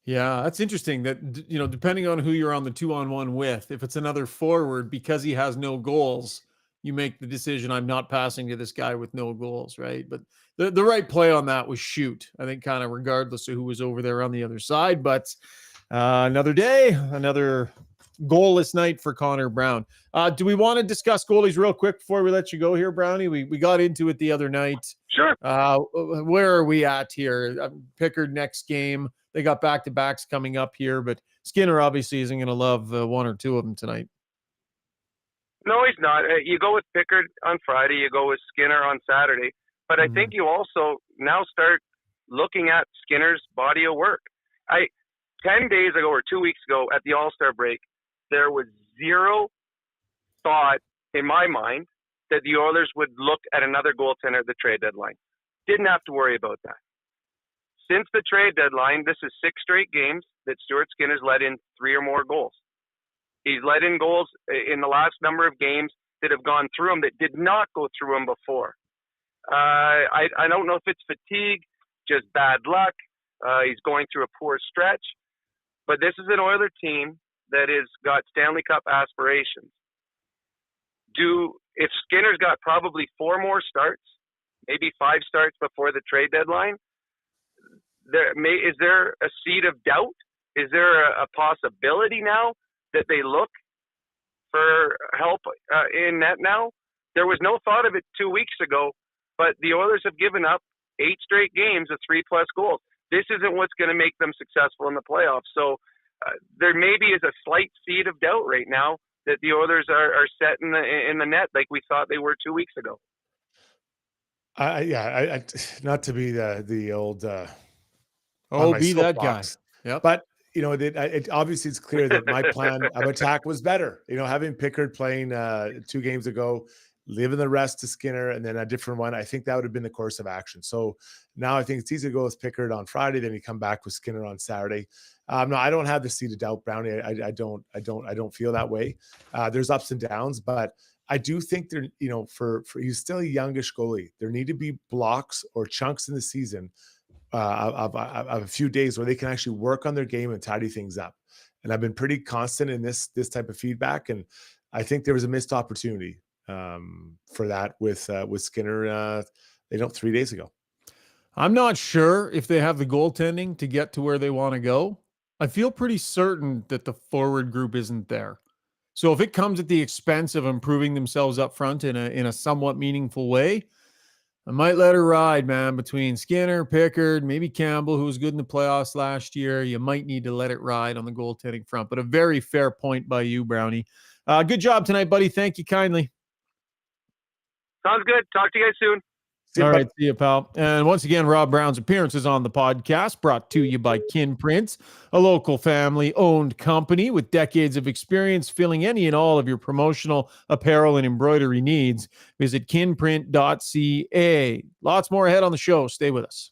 Yeah, that's interesting that, depending on who you're on the 2-on-1 with, if it's another forward, because he has no goals, you make the decision, I'm not passing to this guy with no goals, right? But the right play on that was shoot, I think, kind of regardless of who was over there on the other side. But another day, another goalless night for Connor Brown. Do we want to discuss goalies real quick before we let you go here, Brownie? We got into it the other night. Sure. Where are we at here? Pickard next game. They got back-to-backs coming up here, but Skinner obviously isn't going to love one or two of them tonight. No, he's not. You go with Pickard on Friday. You go with Skinner on Saturday. But I think you also now start looking at Skinner's body of work. 10 days ago or 2 weeks ago at the All-Star break, there was zero thought in my mind that the Oilers would look at another goaltender at the trade deadline. Didn't have to worry about that. Since the trade deadline, this is 6 straight games that Stuart Skinner's let in 3 or more goals. He's let in goals in the last number of games that have gone through him that did not go through him before. I don't know if it's fatigue, just bad luck. He's going through a poor stretch. But this is an Oiler team that has got Stanley Cup aspirations. If Skinner's got probably 4 more starts, maybe 5 starts before the trade deadline, is there a seed of doubt? Is there a possibility now that they look for help in net now? There was no thought of it 2 weeks ago, but the Oilers have given up 8 straight games of 3+ goals. This isn't what's going to make them successful in the playoffs. So there maybe is a slight seed of doubt right now that the Oilers are set in the net like we thought they were 2 weeks ago. I not to be the old be that guy. Yep. But it obviously it's clear that my plan of attack was better. Having Pickard playing 2 games ago, leaving the rest to Skinner, and then a different one. I think that would have been the course of action. So now I think it's easy to go with Pickard on Friday, then you come back with Skinner on Saturday. No, I don't have the seed of doubt, Brownie. I don't feel that way. There's ups and downs, but I do think there, for he's still a youngish goalie. There need to be blocks or chunks in the season of a few days where they can actually work on their game and tidy things up. And I've been pretty constant in this type of feedback, and I think there was a missed opportunity for that with Skinner 3 days ago. I'm not sure if they have the goaltending to get to where they want to go. I feel pretty certain that the forward group isn't there. So if it comes at the expense of improving themselves up front in a somewhat meaningful way, I might let her ride, man. Between Skinner, Pickard, maybe Campbell, who was good in the playoffs last year, you might need to let it ride on the goaltending front. But a very fair point by you, Brownie. Good job tonight, buddy. Thank you kindly. Sounds good. Talk to you guys soon. All right, see you, pal. And once again, Rob Brown's appearances on the podcast brought to you by Kin Prints, a local family-owned company with decades of experience filling any and all of your promotional apparel and embroidery needs. Visit kinprint.ca. Lots more ahead on the show. Stay with us.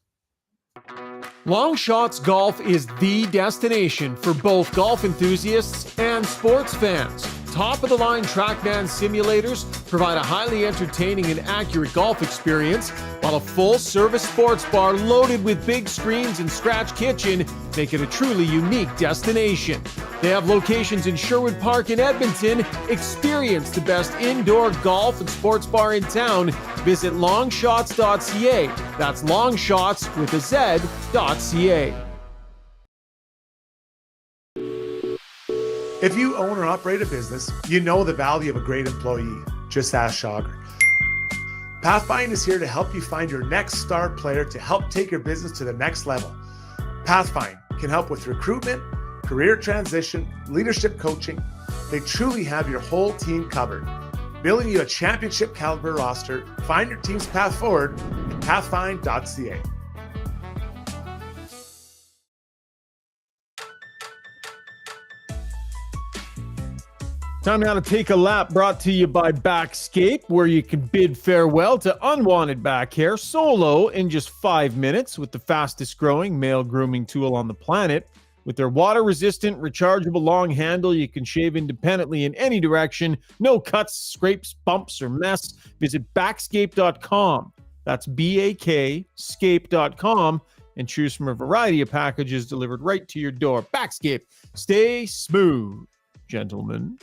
Long Shots Golf is the destination for both golf enthusiasts and sports fans. Top-of-the-line TrackMan simulators provide a highly entertaining and accurate golf experience, while a full-service sports bar loaded with big screens and scratch kitchen make it a truly unique destination. They have locations in Sherwood Park and Edmonton. Experience the best indoor golf and sports bar in town. Visit longshots.ca. That's longshots with a Z.ca. If you own or operate a business, you know the value of a great employee. Just ask Shaugger. Pathfind is here to help you find your next star player to help take your business to the next level. Pathfind can help with recruitment, career transition, leadership coaching. They truly have your whole team covered. Building you a championship caliber roster. Find your team's path forward at pathfind.ca. Time now to take a lap, brought to you by Backscape, where you can bid farewell to unwanted back hair solo in just 5 minutes with the fastest growing male grooming tool on the planet. With their water-resistant, rechargeable long handle, you can shave independently in any direction. No cuts, scrapes, bumps, or mess. Visit Backscape.com. That's BAKscape.com and choose from a variety of packages delivered right to your door. Backscape. Stay smooth, gentlemen.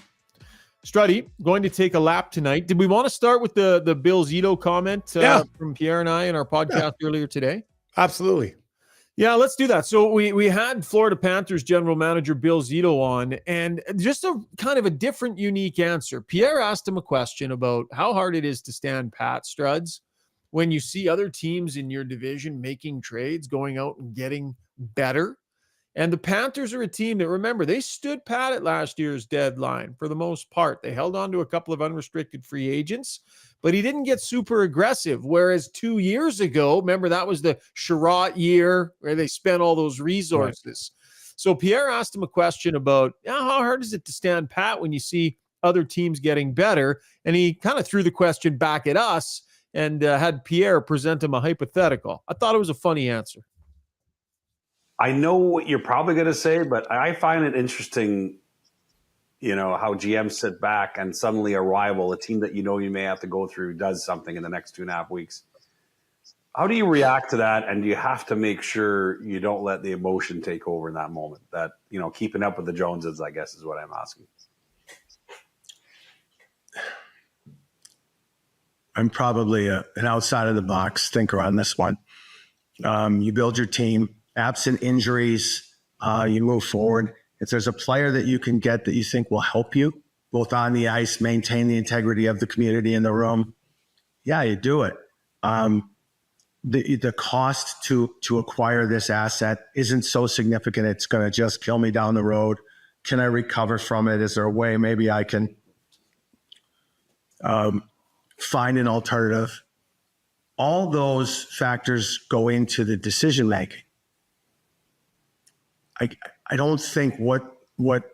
Struddy, going to take a lap tonight. Did we want to start with the Bill Zito comment from Pierre and I in our podcast earlier today? Absolutely. Yeah, let's do that. So we had Florida Panthers general manager Bill Zito on, and just a kind of a different, unique answer. Pierre asked him a question about how hard it is to stand pat, Struds, when you see other teams in your division making trades, going out and getting better. And the Panthers are a team that, remember, they stood pat at last year's deadline for the most part. They held on to a couple of unrestricted free agents, but he didn't get super aggressive. Whereas 2 years ago, remember, that was the Sherratt year where they spent all those resources. Right. So Pierre asked him a question about how hard is it to stand pat when you see other teams getting better? And he kind of threw the question back at us and had Pierre present him a hypothetical. I thought it was a funny answer. I know what you're probably going to say, but I find it interesting, how GMs sit back and suddenly a rival, a team that you may have to go through, does something in the next 2.5 weeks. How do you react to that? And do you have to make sure you don't let the emotion take over in that moment? That, keeping up with the Joneses, I guess, is what I'm asking. I'm probably an outside of the box thinker on this one. You build your team. Absent injuries, you move forward. If there's a player that you can get that you think will help you, both on the ice, maintain the integrity of the community in the room, yeah, you do it. The cost to acquire this asset isn't so significant it's going to just kill me down the road. Can I recover from it? Is there a way maybe I can find an alternative? All those factors go into the decision making. I don't think what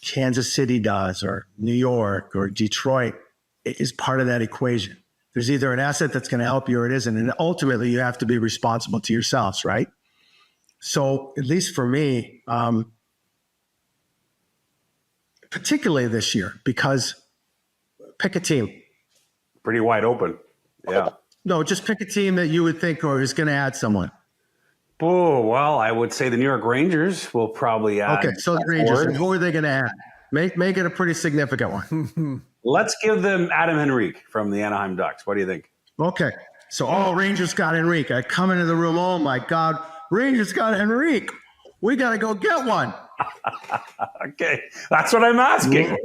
Kansas City does or New York or Detroit is part of that equation. There's either an asset that's going to help you or it isn't. And ultimately, you have to be responsible to yourselves, right? So at least for me, particularly this year, because pick a team. Pretty wide open. Yeah. No, just pick a team that you would think is going to add someone. Oh, well, I would say the New York Rangers will probably add. Okay, so the Rangers, and who are they going to add? Make it a pretty significant one. Let's give them Adam Henrique from the Anaheim Ducks. What do you think? Okay, so Rangers got Henrique. I come into the room, oh my God, Rangers got Henrique. We got to go get one. Okay, that's what I'm asking.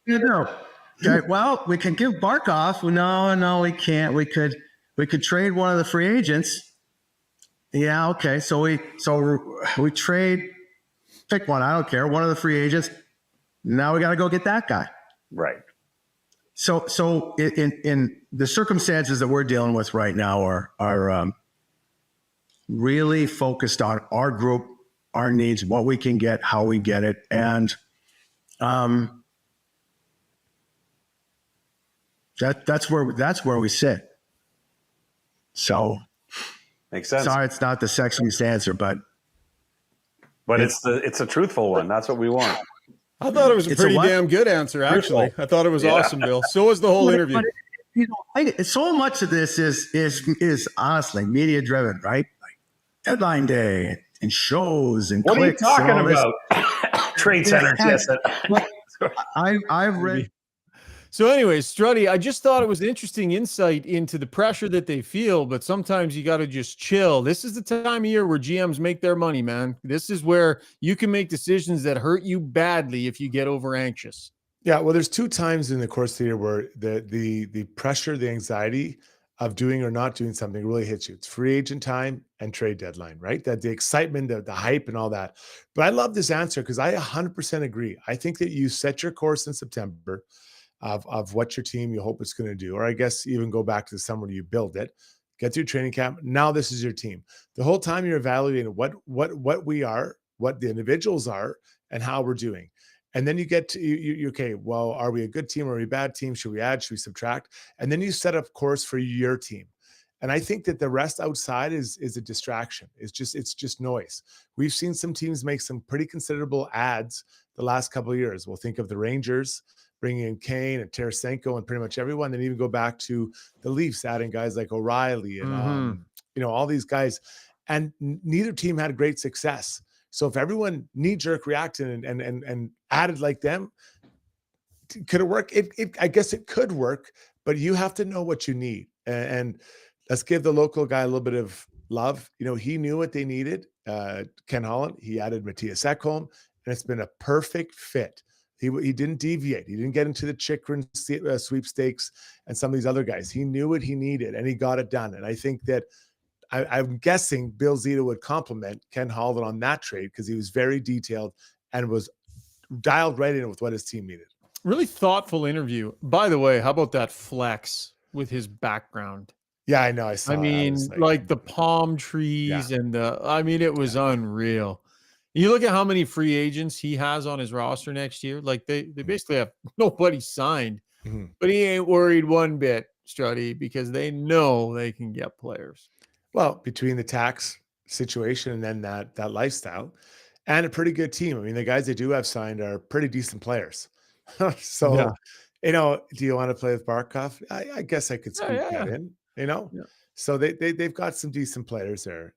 You know, okay, well, we can give Barkov. No, we can't. We could trade one of the free agents. Yeah, okay. So we trade, pick one. I don't care. One of the free agents. Now we got to go get that guy. Right. So in the circumstances that we're dealing with right now are really focused on our group, our needs, what we can get, how we get it, and that's where we sit. So. Makes sense. Sorry, it's not the sexiest answer, but it's a truthful one. That's what we want. I thought it was a pretty damn good answer, actually. I thought it was awesome, Bill. So was the whole interview. So much of this is honestly media driven, right? Like deadline day and shows and what clicks. What are you talking about? Trade centers. Yes. I've read. So anyways, Struddy, I just thought it was an interesting insight into the pressure that they feel, but sometimes you got to just chill. This is the time of year where GMs make their money, man. This is where you can make decisions that hurt you badly if you get over anxious. Yeah, well, there's 2 times in the course of the year where the pressure, the anxiety of doing or not doing something really hits you. It's free agent time and trade deadline, right? That the excitement, the hype and all that. But I love this answer because I 100% agree. I think that you set your course in September of what your team you hope it's going to do, or I guess even go back to the summer you build it, get through training camp. Now this is your team. The whole time you're evaluating what we are, what the individuals are, and how we're doing. And then you get to you okay, well, are we a good team? Are we a bad team? Should we add? Should we subtract? And then you set up course for your team. And I think that the rest outside is a distraction. It's just noise. We've seen some teams make some pretty considerable adds the last couple of years. We'll think of the Rangers bringing in Kane and Tarasenko and pretty much everyone, then even go back to the Leafs, adding guys like O'Reilly and all these guys. And neither team had great success. So if everyone knee-jerk reacted and added like them, could it work? I guess it could work, but you have to know what you need. And let's give the local guy a little bit of Love, he knew what they needed. Ken Holland, he added Matthias Ekholm, and it's been a perfect fit. He didn't deviate. He didn't get into the Chikrin sweepstakes and some of these other guys. He knew what he needed, and he got it done. And I think that I'm guessing Bill Zito would compliment Ken Holland on that trade because he was very detailed and was dialed right in with what his team needed. Really thoughtful interview. By the way, how about that flex with his background? Yeah, I know. I saw. I mean, like the palm trees and it was unreal. You look at how many free agents he has on his roster next year. Like they basically have nobody signed, but he ain't worried one bit, Struddy, because they know they can get players. Well, between the tax situation and then that lifestyle and a pretty good team. I mean, the guys they do have signed are pretty decent players. So, do you want to play with Barkov? I guess I could squeak that in, So they've got some decent players there.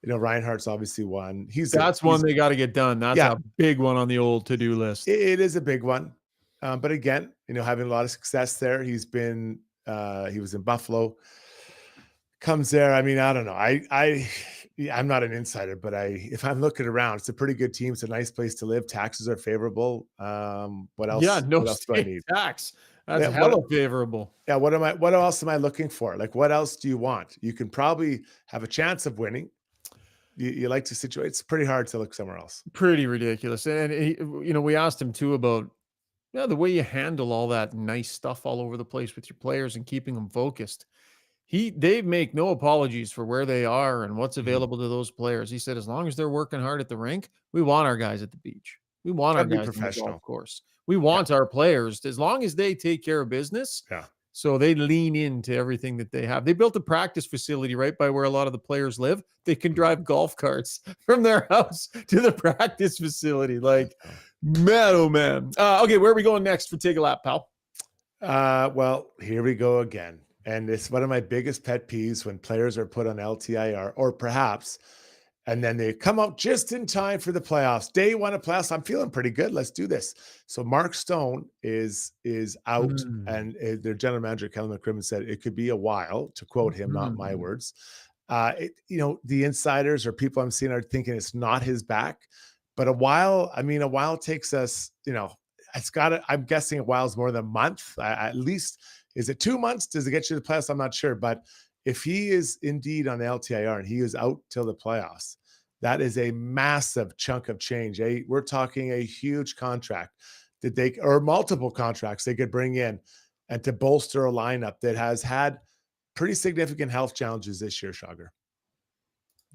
Reinhardt's obviously one. That's one they got to get done. That's a big one on the old to-do list. It is a big one. But again, having a lot of success there. He was in Buffalo. Comes there. I mean, I don't know. I'm not an insider, but if I'm looking around, it's a pretty good team. It's a nice place to live. Taxes are favorable. What else? Yeah, no what else do I need? Tax. That's hella favorable. Yeah. What else am I looking for? Like, what else do you want? You can probably have a chance of winning. You like to situate. It's pretty hard to look somewhere else. Pretty ridiculous. And we asked him too about the way you handle all that nice stuff all over the place with your players and keeping them focused. They make no apologies for where they are and what's available to those players. He said, as long as they're working hard at the rink, we want our guys at the beach. We want our guys on the golf course. We want our players, as long as they take care of business. Yeah. So they lean into everything that they have. They built a practice facility right by where a lot of the players live. They can drive golf carts from their house to the practice facility. Like, man, oh man. Okay, where are we going next for Take a Lap, pal? Well, here we go again. And it's one of my biggest pet peeves when players are put on LTIR or perhaps, and then they come out just in time for the playoffs. Day one of playoffs, I'm feeling pretty good. Let's do this. So Mark Stone is out, and their general manager, Kellen McCrimmon, said it could be a while, to quote him, not my words. The insiders or people I'm seeing are thinking it's not his back, but a while takes us, I'm guessing a while is more than a month, at least. Is it 2 months? Does it get you to the playoffs? I'm not sure. But if he is indeed on the LTIR and he is out till the playoffs, that is a massive chunk of change. We're talking a huge contract or multiple contracts they could bring in and to bolster a lineup that has had pretty significant health challenges this year, Shaugger.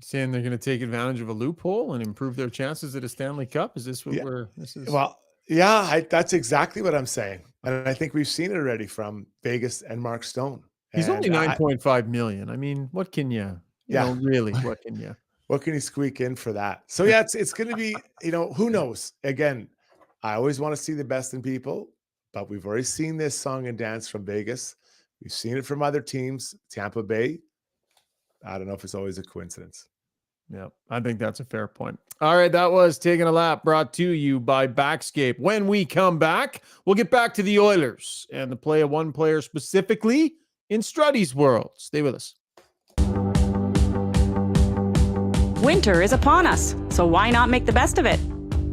Saying they're going to take advantage of a loophole and improve their chances at a Stanley Cup? Is this what this is? Well, yeah, that's exactly what I'm saying. And I think we've seen it already from Vegas and Mark Stone. He's only $9.5 million. I mean, what can you really, what can you? What can you squeak in for that? So yeah, it's going to be, who knows? Again, I always want to see the best in people, but we've already seen this song and dance from Vegas. We've seen it from other teams, Tampa Bay. I don't know if it's always a coincidence. Yeah, I think that's a fair point. All right, that was Taking a Lap, brought to you by Backscape. When we come back, we'll get back to the Oilers and the play of one player specifically in Struddy's world. Stay with us. Winter is upon us, so why not make the best of it?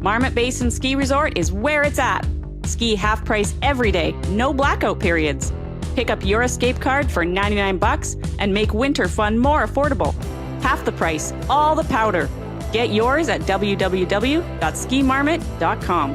Marmot Basin Ski Resort is where it's at. Ski half price every day, no blackout periods. Pick up your escape card for $99 and make winter fun more affordable. Half the price, all the powder. Get yours at www.skimarmot.com.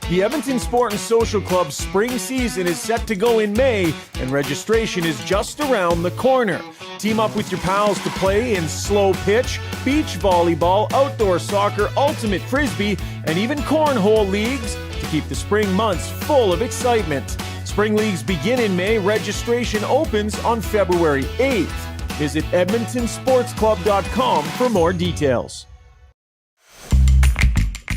The Edmonton Sport and Social Club's spring season is set to go in May, and registration is just around the corner. Team up with your pals to play in slow pitch, beach volleyball, outdoor soccer, ultimate frisbee, and even cornhole leagues to keep the spring months full of excitement. Spring leagues begin in May. Registration opens on February 8th. Visit edmontonsportsclub.com for more details.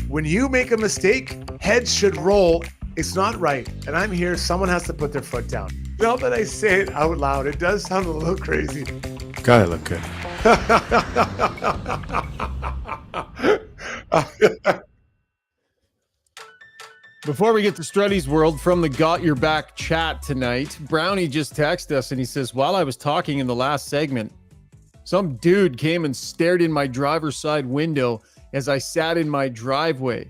When you make a mistake, heads should roll. It's not right. And I'm here. Someone has to put their foot down. Now that I say it out loud, it does sound a little crazy. God, I look good. Before we get to Struddy's World from the Got Your Back chat tonight, Brownie just texted us and he says, while I was talking in the last segment, some dude came and stared in my driver's side window as I sat in my driveway.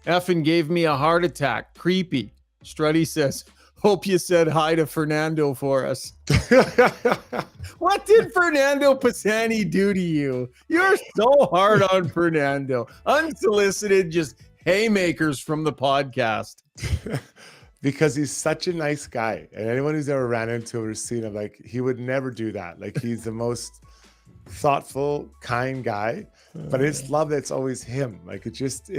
Effing gave me a heart attack. Creepy. Struddy says, hope you said hi to Fernando for us. What did Fernando Pisani do to you? You're so hard on Fernando. Unsolicited, just haymakers from the podcast. Because he's such a nice guy. And anyone who's ever ran into him or seen him, like, he would never do that. Like, he's the most thoughtful, kind guy. But it's love that's always him. Like, it just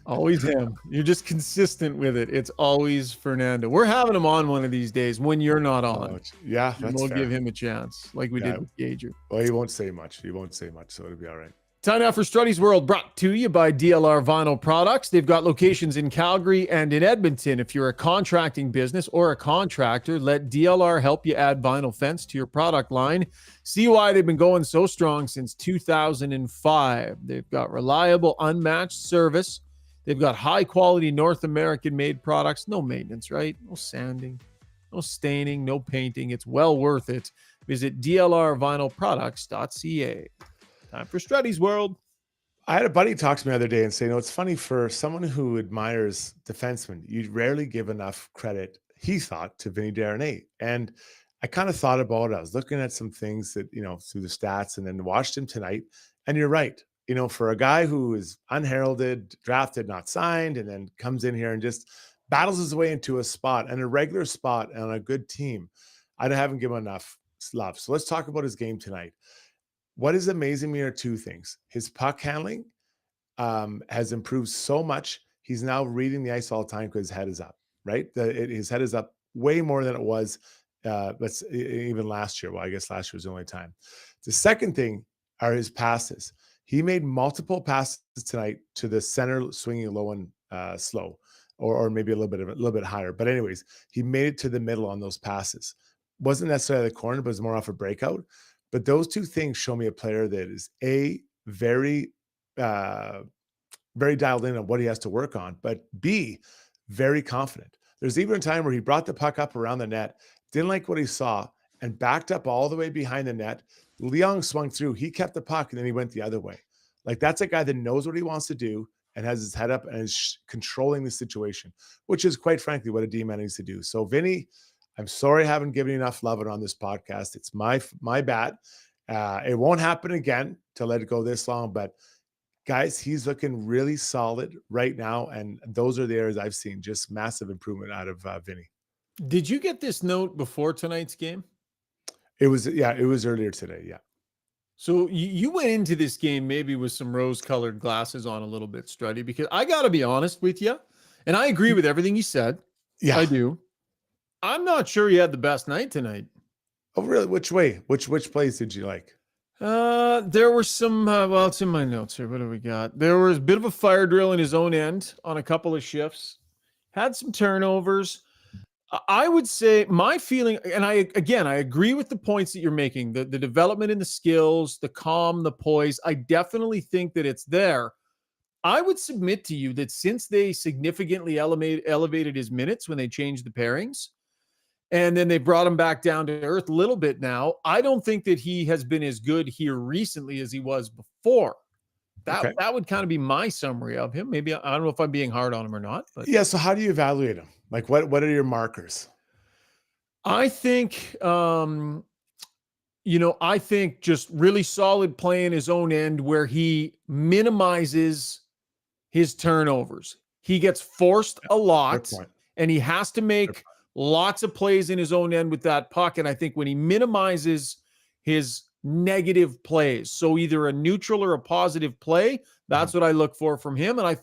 always him. You're just consistent with it. It's always Fernando. We're having him on one of these days when you're not on. Yeah, and we'll give him a chance, like we did with Gager. Well, he won't say much. So it'll be all right. Time now for Struddy's World, brought to you by DLR Vinyl Products. They've got locations in Calgary and in Edmonton. If you're a contracting business or a contractor, let DLR help you add vinyl fence to your product line. See why they've been going so strong since 2005. They've got reliable, unmatched service. They've got high-quality North American-made products. No maintenance, right? No sanding, no staining, no painting. It's well worth it. Visit dlrvinylproducts.ca. Time for Struddy's World. I had a buddy talk to me the other day and say, it's funny for someone who admires defensemen, you rarely give enough credit, he thought, to Vinny Darnay. And I kind of thought about it. I was looking at some things that, through the stats and then watched him tonight. And you're right. For a guy who is unheralded, drafted, not signed, and then comes in here and just battles his way into a spot and a regular spot on a good team, I haven't given enough love. So let's talk about his game tonight. What is amazing me are two things. His puck handling has improved so much. He's now reading the ice all the time because his head is up, right? His head is up way more than it was even last year. Well, I guess last year was the only time. The second thing are his passes. He made multiple passes tonight to the center swinging low and slow, or maybe a little bit higher. But anyways, he made it to the middle on those passes. Wasn't necessarily the corner, but it was more off a breakout. But those two things show me a player that is very dialed in on what he has to work on, but B, very confident. There's even a time where he brought the puck up around the net, didn't like what he saw, and backed up all the way behind the net. Leong swung through. He kept the puck, and then he went the other way. Like, that's a guy that knows what he wants to do and has his head up and is controlling the situation, which is, quite frankly, what a D-man needs to do. So, Vinny, I'm sorry I haven't given you enough love on this podcast. It's my bad. It won't happen again to let it go this long. But, guys, he's looking really solid right now, and those are the areas I've seen just massive improvement out of Vinny. Did you get this note before tonight's game? It was earlier today, yeah. So you went into this game maybe with some rose-colored glasses on a little bit, Struddy, because I got to be honest with you, and I agree with everything you said. Yeah, I do. I'm not sure you had the best night tonight. Oh, really? Which way? Which plays did you like? There were some, well, it's in my notes here. What do we got? There was a bit of a fire drill in his own end on a couple of shifts. Had some turnovers. I would say my feeling, and I agree with the points that you're making, the development in the skills, the calm, the poise. I definitely think that it's there. I would submit to you that since they significantly elevated his minutes when they changed the pairings, and then they brought him back down to earth a little bit now, I don't think that he has been as good here recently as he was before. That would kind of be my summary of him. Maybe, I don't know if I'm being hard on him or not. But yeah, so how do you evaluate him? Like, what are your markers? I think, I think just really solid play in his own end where he minimizes his turnovers. He gets forced a lot, and he has to make lots of plays in his own end with that puck. And I think when he minimizes his negative plays, so either a neutral or a positive play, that's what I look for from him. And I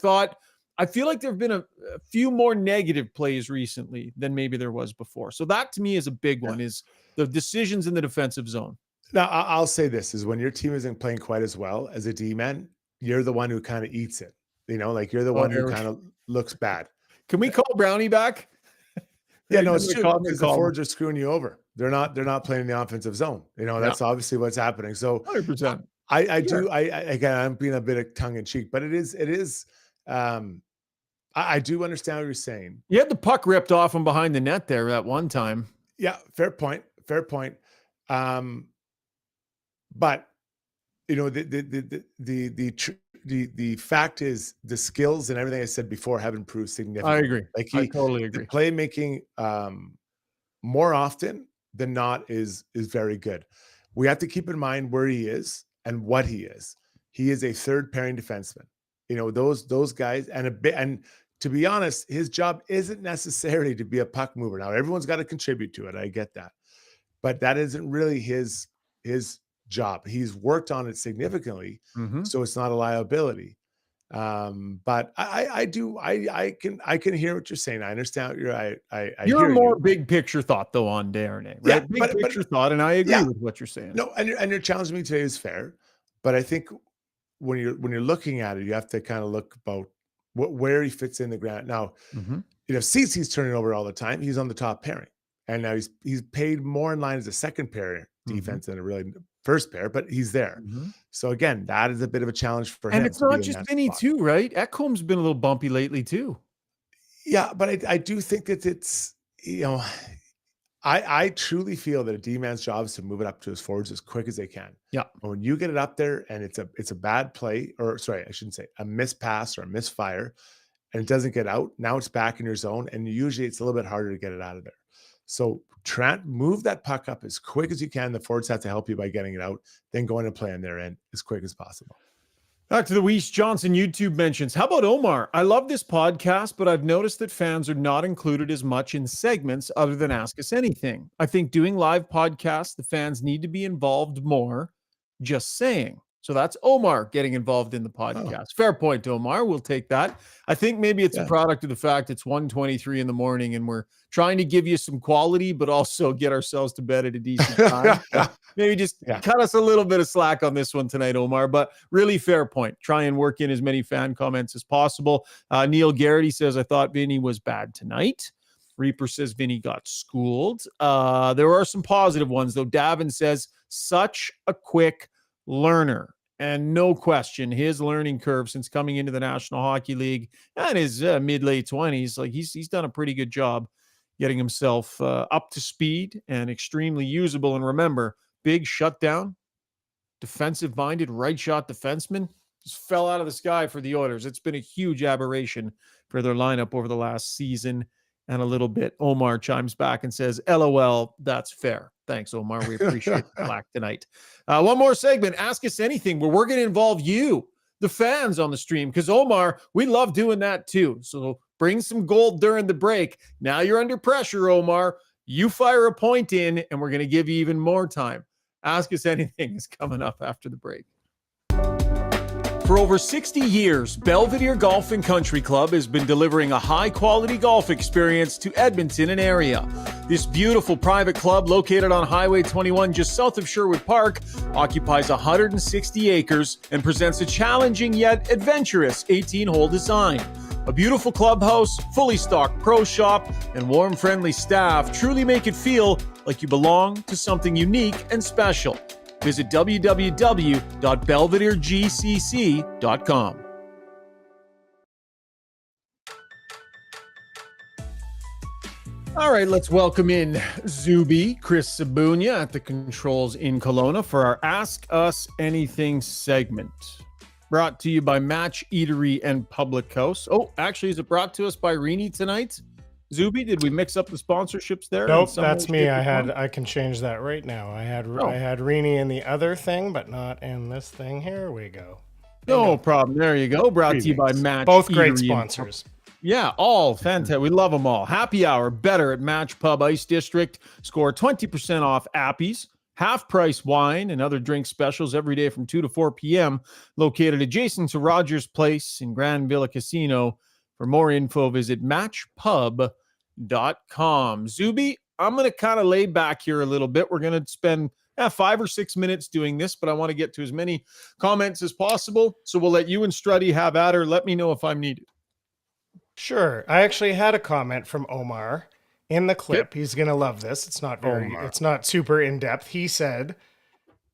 feel like there have been a few more negative plays recently than maybe there was before. So that to me is a big one, is the decisions in the defensive zone. Now, I'll say this, is when your team isn't playing quite as well as a D-man, you're the one who kind of eats it. Like you're the one who kind of looks bad. Can we call Brownie back? Yeah, no, it's true, because the forwards are screwing you over. They're not playing the offensive zone. That's obviously what's happening. So 100%. Again, I'm being a bit of tongue in cheek, but it is, I I do understand what you're saying. You had the puck ripped off from behind the net there at one time. Yeah, fair point. Fair point. But you know, the fact is the skills and everything I said before have improved significantly. I agree. Like I totally agree. the playmaking more often than not is very good. We have to keep in mind where he is and what he is. He is a third pairing defenseman. You know, those guys, and to be honest, his job isn't necessarily to be a puck mover. Now, everyone's got to contribute to it. I get that. But that isn't really his job. He's worked on it significantly, so it's not a liability. But I can hear what you're saying. I understand what you're hear a more you. big picture thought though on Darnay, right? Yeah, big picture thought, and I agree with what you're saying. No, and you're challenging me today is fair, but I think when you're looking at it, you have to kind of look about where he fits in the ground. Now, you know, Cece's turning over all the time. He's on the top pairing, and now he's paid more in line as a second pair defense than a really first pair, but he's there. So again, that is a bit of a challenge for him. And it's not just Vinny too, right? Ekholm's been a little bumpy lately too. Yeah, but I do think that it's, you know, I truly feel that a D-man's job is to move it up to his forwards as quick as they can. Yeah. And when you get it up there and it's a bad play, or sorry, I shouldn't say a missed pass or a misfire, and it doesn't get out, now it's back in your zone, and usually it's a little bit harder to get it out of there. So move that puck up as quick as you can. The forwards have to help you by getting it out, then go in and play on their end as quick as possible. Back to the Weiss Johnson YouTube mentions. How about Omar? I love this podcast, but I've noticed that fans are not included as much in segments other than Ask Us Anything. I think doing live podcasts, the fans need to be involved more. Just saying. So that's Omar getting involved in the podcast. Fair point, Omar. We'll take that. I think maybe it's a product of the fact it's 1:23 in the morning and we're trying to give you some quality, but also get ourselves to bed at a decent time. Maybe just cut us a little bit of slack on this one tonight, Omar, but really fair point. Try and work in as many fan comments as possible. Neil Garrity says, I thought Vinny was bad tonight. Reaper says Vinny got schooled. There are some positive ones, though. Davin says, such a quick learner. And no question, his learning curve since coming into the National Hockey League and his mid-late 20s, like he's done a pretty good job getting himself up to speed and extremely usable. And remember, big shutdown, defensive-minded, right-shot defenseman just fell out of the sky for the Oilers. It's been a huge aberration for their lineup over the last season and a little bit. Omar chimes back and says, LOL, that's fair. Thanks, Omar. We appreciate the black tonight. One more segment, Ask Us Anything, where we're going to involve you, the fans on the stream, because Omar, we love doing that too. So bring some gold during the break. Now you're under pressure, Omar. You fire a point in, and we're going to give you even more time. Ask Us Anything is coming up after the break. For over 60 years, Belvedere Golf and Country Club has been delivering a high-quality golf experience to Edmonton and area. This beautiful private club, located on Highway 21 just south of Sherwood Park, occupies 160 acres and presents a challenging yet adventurous 18-hole design. A beautiful clubhouse, fully stocked pro shop, and warm, friendly staff truly make it feel like you belong to something unique and special. Visit www.belvederegcc.com. All right, let's welcome in Zuby, Chris Sabunia at the controls in Kelowna for our Ask Us Anything segment. Brought to you by Match Eatery and Public House. Oh, actually, is it brought to us by Rini tonight? Zuby, did we mix up the sponsorships there? Nope, that's me. I can change that right now. I had Rini in the other thing, but not in this thing. Here we go. No problem. There you go. Brought to you by Match. Both great sponsors. Yeah, all fantastic. We love them all. Happy hour better at Match Pub Ice District. Score 20% off Appies. Half-price wine and other drink specials every day from 2 to 4 p.m. Located adjacent to Rogers Place in Grand Villa Casino. For more info, visit matchpub.com. Zuby, I'm going to kind of lay back here a little bit. We're going to spend 5 or 6 minutes doing this, but I want to get to as many comments as possible. So we'll let you and Struddy have at her. Let me know if I'm needed. Sure. I actually had a comment from Omar in the clip. He's going to love this. It's not super in depth. He said,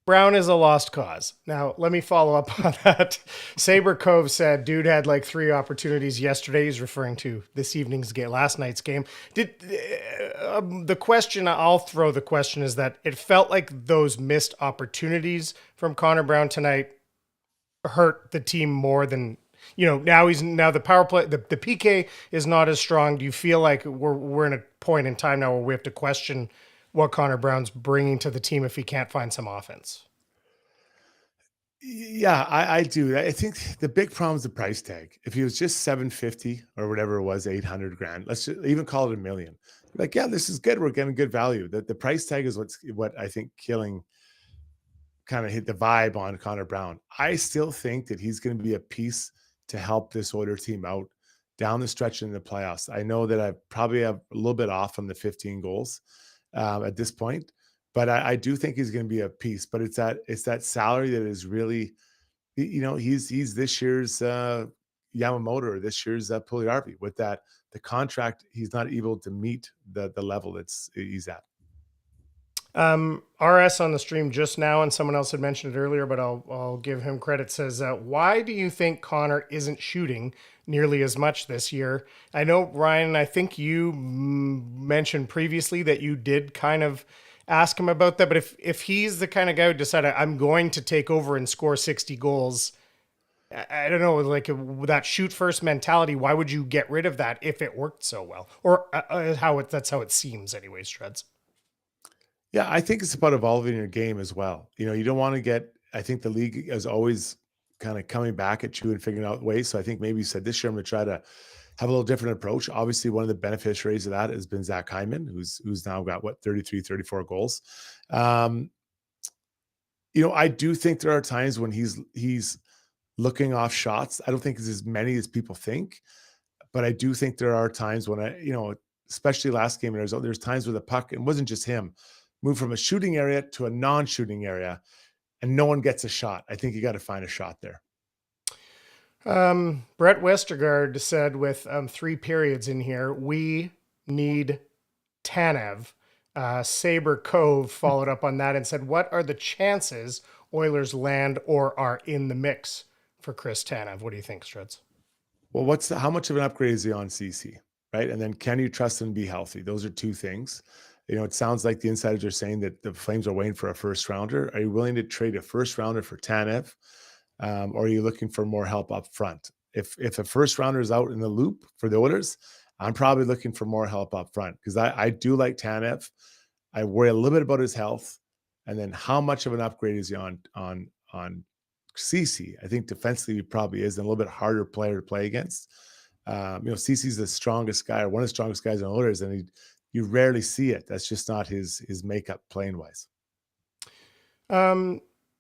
Brown is a lost cause. Now, let me follow up on that. Saber Cove said, dude had like 3 opportunities yesterday. He's referring to this evening's game, last night's game. The question, I'll throw the question, is that it felt like those missed opportunities from Connor Brown tonight hurt the team more than, now the power play, the PK is not as strong. Do you feel like we're in a point in time now where we have to question what Connor Brown's bringing to the team if he can't find some offense? Yeah, I do. I think the big problem is the price tag. If he was just 750 or whatever it was, 800 grand, let's just even call it $1 million. Like, yeah, this is good. We're getting good value. The price tag is what I think killing kind of hit the vibe on Connor Brown. I still think that he's going to be a piece to help this Oilers team out down the stretch in the playoffs. I know that I probably have a little bit off on the 15 goals at this point, but I do think he's going to be a piece. But it's that salary that is really, he's this year's Yamamoto or this year's Pugliarvi. With the contract, he's not able to meet the level he's at. RS on the stream just now, and someone else had mentioned it earlier, but I'll give him credit, says, why do you think Connor isn't shooting nearly as much this year? I know, Ryan, I think you mentioned previously that you did kind of ask him about that, but if he's the kind of guy who decided, I'm going to take over and score 60 goals, I don't know, like that shoot first mentality, why would you get rid of that if it worked so well? Or that's how it seems anyways, Struds. Yeah, I think it's about evolving your game as well. You don't want to I think the league is always kind of coming back at you and figuring out ways. So I think maybe you said this year, I'm going to try to have a little different approach. Obviously, one of the beneficiaries of that has been Zach Hyman, who's now got 33, 34 goals. I do think there are times when he's looking off shots. I don't think it's as many as people think, but I do think there are times when especially last game, there's times where the puck, it wasn't just him, moved from a shooting area to a non-shooting area, and no one gets a shot. I think you got to find a shot there. Brett Westergaard said with 3 periods in here, we need Tanev. Saber Cove followed up on that and said, what are the chances Oilers land or are in the mix for Chris Tanev? What do you think, Struds? Well, how much of an upgrade is he on CC, right? And then can you trust him to be healthy? Those are 2 things. It sounds like the insiders are saying that the Flames are waiting for a first rounder. Are you willing to trade a first rounder for Tanev? Or are you looking for more help up front? If a first rounder is out in the loop for the Oilers, I'm probably looking for more help up front because I do like Tanev. I worry a little bit about his health, and then how much of an upgrade is he on CC? I think defensively he probably is, and a little bit harder player to play against. CC's the strongest guy, or one of the strongest guys in the Oilers, and you rarely see it. That's just not his makeup playing wise.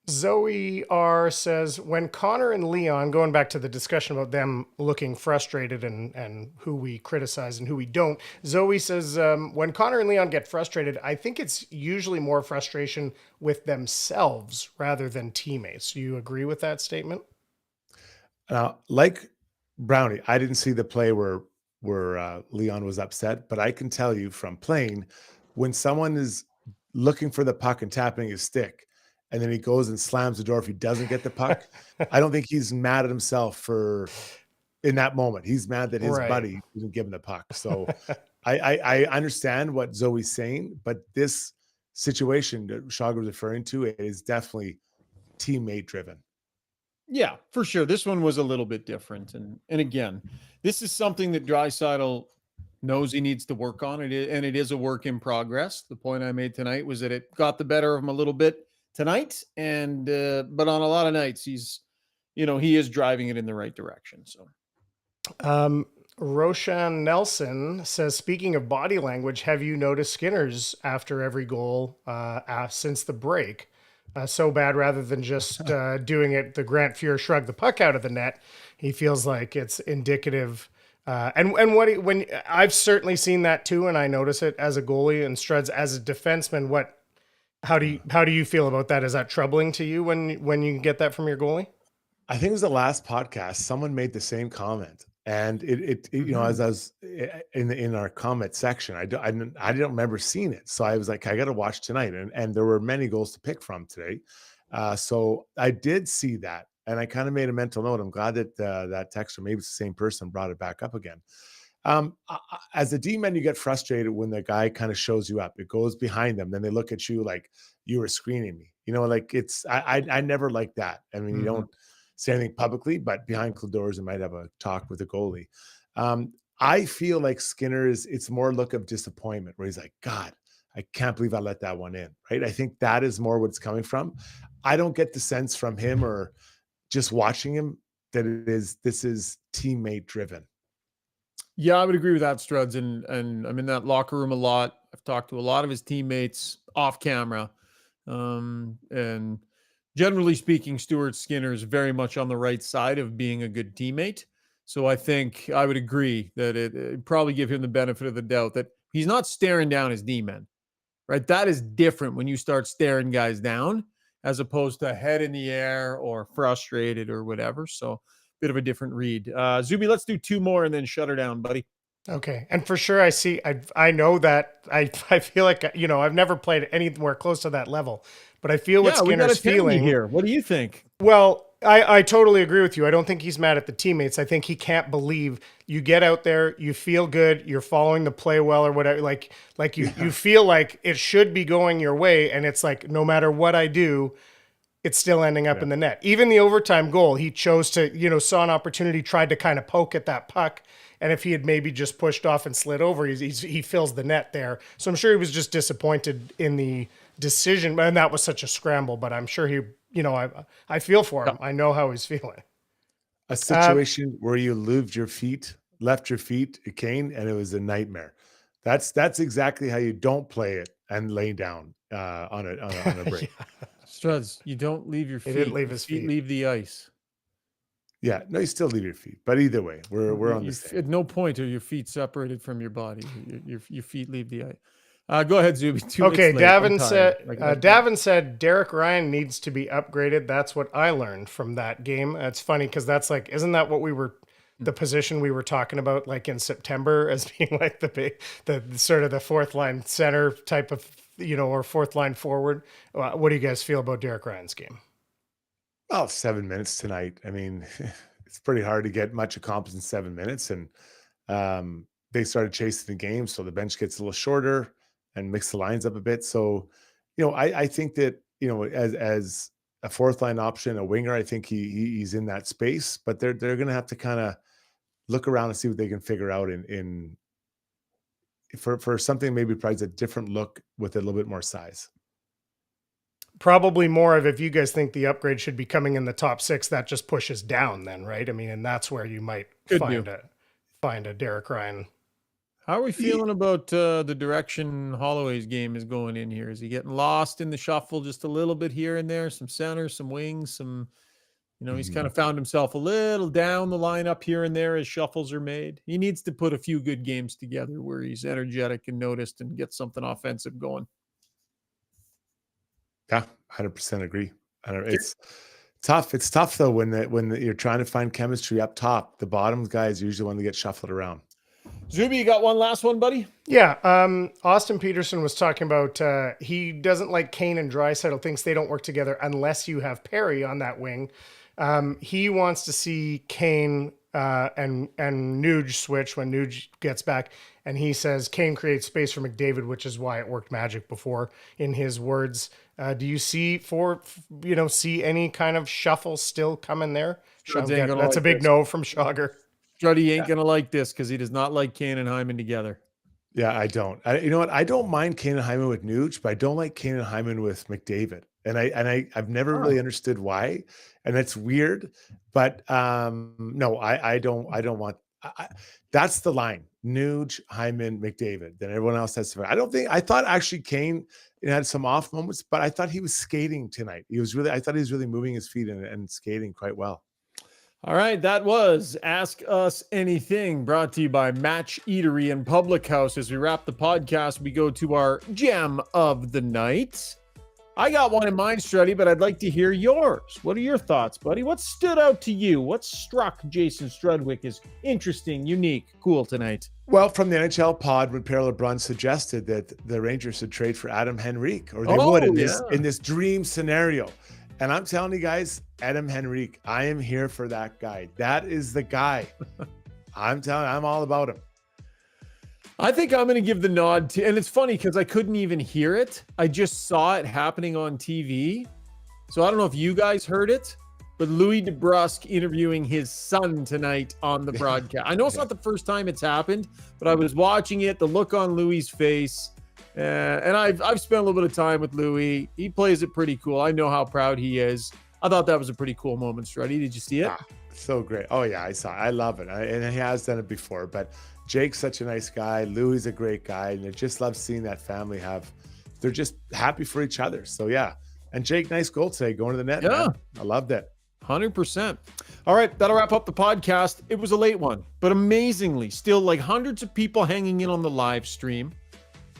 Zoe R says, when Connor and Leon, going back to the discussion about them looking frustrated and who we criticize and who we don't, Zoe says, when Connor and Leon get frustrated, I think it's usually more frustration with themselves rather than teammates. Do you agree with that statement? Like Brownie, I didn't see the play where Leon was upset, but I can tell you from playing, when someone is looking for the puck and tapping his stick, and then he goes and slams the door if he doesn't get the puck, I don't think he's mad at himself in that moment. He's mad that his buddy didn't give him the puck. So I understand what Zoe's saying, but this situation that Shaugger was referring to is definitely teammate driven. Yeah, for sure. This one was a little bit different. And again, this is something that Draisaitl knows he needs to work on. And it is a work in progress. The point I made tonight was that it got the better of him a little bit tonight. And but on a lot of nights, he is driving it in the right direction. So Roshan Nelson says, speaking of body language, have you noticed Skinner's after every goal since the break? So bad, rather than just doing it, the Grant Fuhr shrug the puck out of the net, he feels like it's indicative. When I've certainly seen that too, and I notice it as a goalie and Struds as a defenseman. How do you feel about that? Is that troubling to you when you get that from your goalie? I think it was the last podcast. Someone made the same comment, and it as I was in our comment section, I didn't remember seeing it. So I was like, I got to watch tonight, and there were many goals to pick from today. So I did see that, and I kind of made a mental note. I'm glad that that texter, maybe it's the same person, brought it back up again. As a D-man, you get frustrated when the guy kind of shows you up. It goes behind them, then they look at you like you were screening me. Like it's I never like that. I mean, you don't say anything publicly, but behind closed doors, you might have a talk with the goalie. I feel like Skinner it's more look of disappointment where he's like, God, I can't believe I let that one in. Right. I think that is more what it's coming from. I don't get the sense from him or just watching him that this is teammate driven. Yeah, I would agree with that, Struds. And I'm in that locker room a lot. I've talked to a lot of his teammates off camera. And generally speaking, Stuart Skinner is very much on the right side of being a good teammate. So I think I would agree that it probably give him the benefit of the doubt that he's not staring down his D-men, right? That is different when you start staring guys down as opposed to head in the air or frustrated or whatever. So bit of a different read. Zuby, let's do 2 more and then shut her down, buddy. Okay. And for sure, I know that I feel like, I've never played anywhere close to that level, but I feel what Skinner's feeling here. What do you think? Well, I totally agree with you. I don't think he's mad at the teammates. I think he can't believe you get out there, you feel good, you're following the play well or whatever. Like you feel like it should be going your way. And it's like, no matter what I do, it's still ending up in the net. Even the overtime goal, he chose to, saw an opportunity, tried to kind of poke at that puck. And if he had maybe just pushed off and slid over, he fills the net there. So I'm sure he was just disappointed in the decision. And that was such a scramble, but I'm sure he, I feel for him. I know how he's feeling. A situation where you left your feet, Kane, and it was a nightmare. That's exactly how you don't play it and lay down on a break. Struds, you don't leave your feet. He didn't leave his feet. Leave the ice. Yeah, no, you still leave your feet. But either way, we're on the same. At no point are your feet separated from your body. Your feet leave the ice. Go ahead, Zuby. Okay, Davin said Derek Ryan needs to be upgraded. That's what I learned from that game. It's funny because that's like, isn't that what the position we were talking about like in September as being like the sort of the fourth line center type of, or fourth line forward? What do you guys feel about Derek Ryan's game? Well, 7 minutes tonight. I mean, it's pretty hard to get much accomplished in 7 minutes. And they started chasing the game. So the bench gets a little shorter and mix the lines up a bit. So, I think that, as a fourth line option, a winger, I think he's in that space, but they're going to have to kind of look around and see what they can figure out for something maybe probably a different look with a little bit more size. Probably more of, if you guys think the upgrade should be coming in the top 6, that just pushes down then, right? I mean, and that's where you might find a Derek Ryan. How are we feeling about the direction Holloway's game is going in here? Is he getting lost in the shuffle just a little bit here and there? Some centers, some wings, some, he's kind of found himself a little down the lineup here and there as shuffles are made. He needs to put a few good games together where he's energetic and noticed and get something offensive going. Yeah, 100% agree. It's tough. It's tough though when you're trying to find chemistry up top. The bottom guys usually want to get shuffled around. Zuby, you got one last one, buddy? Yeah. Austin Peterson was talking about he doesn't like Kane and Draisaitl, thinks they don't work together unless you have Perry on that wing. He wants to see Kane and Nuge switch when Nuge gets back. And he says Kane creates space for McDavid, which is why it worked magic before, in his words. Do you see any kind of shuffle still coming there? That's a big no from Shaugger. Struddy ain't going to like this because he does not like Kane and Hyman together. Yeah, I don't. You know what? I don't mind Kane and Hyman with Nuge, but I don't like Kane and Hyman with McDavid. And I've never really understood why. And that's weird. But no, I don't want that's the line. Nuge, Hyman, McDavid. Then everyone else has to. I thought actually Kane had some off moments, but I thought he was skating tonight. I thought he was really moving his feet and skating quite well. All right, that was Ask Us Anything, brought to you by Match Eatery and Public House. As we wrap the podcast, we go to our gem of the night. I got one in mind, Struddy, but I'd like to hear yours. What are your thoughts, buddy? What stood out to you? What struck Jason Strudwick as interesting, unique, cool tonight? Well, from the NHL pod, when Pierre LeBrun suggested that the Rangers should trade for Adam Henrique, or they would in this dream scenario. And I'm telling you guys, Adam Henrique, I am here for that guy. That is the guy. I'm all about him. I think I'm going to give the nod to, and it's funny because I couldn't even hear it. I just saw it happening on TV. So I don't know if you guys heard it, but Louis DeBrusque interviewing his son tonight on the broadcast. I know it's not the first time it's happened, but I was watching it, the look on Louis's face, and I've spent a little bit of time with Louis. He plays it pretty cool. I know how proud he is. I thought that was a pretty cool moment, Struddy. Did you see it? So great. Oh yeah, I saw it. I love it. And he has done it before, but Jake's such a nice guy. Louis a great guy. And I just love seeing that family they're just happy for each other. So yeah. And Jake, nice goal today, going to the net. Yeah. Man. I loved it. 100%. All right, that'll wrap up the podcast. It was a late one, but amazingly, still like hundreds of people hanging in on the live stream.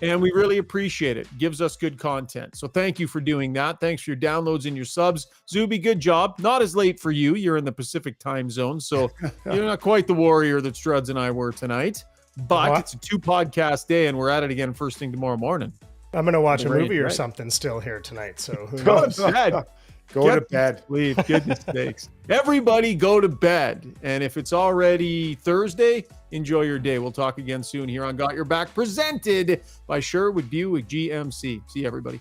And we really appreciate it. Gives us good content. So thank you for doing that. Thanks for your downloads and your subs. Zuby, good job. Not as late for you. You're in the Pacific time zone, so you're not quite the warrior that Struds and I were tonight. But it's a 2-podcast day, and we're at it again first thing tomorrow morning. I'm going to watch a movie or something still here tonight. So who Go knows? to bed. Go to bed. Please, goodness sakes. Everybody go to bed. And if it's already Thursday, enjoy your day. We'll talk again soon here on Got Your Back, presented by Sherwood Buick GMC. See you, everybody.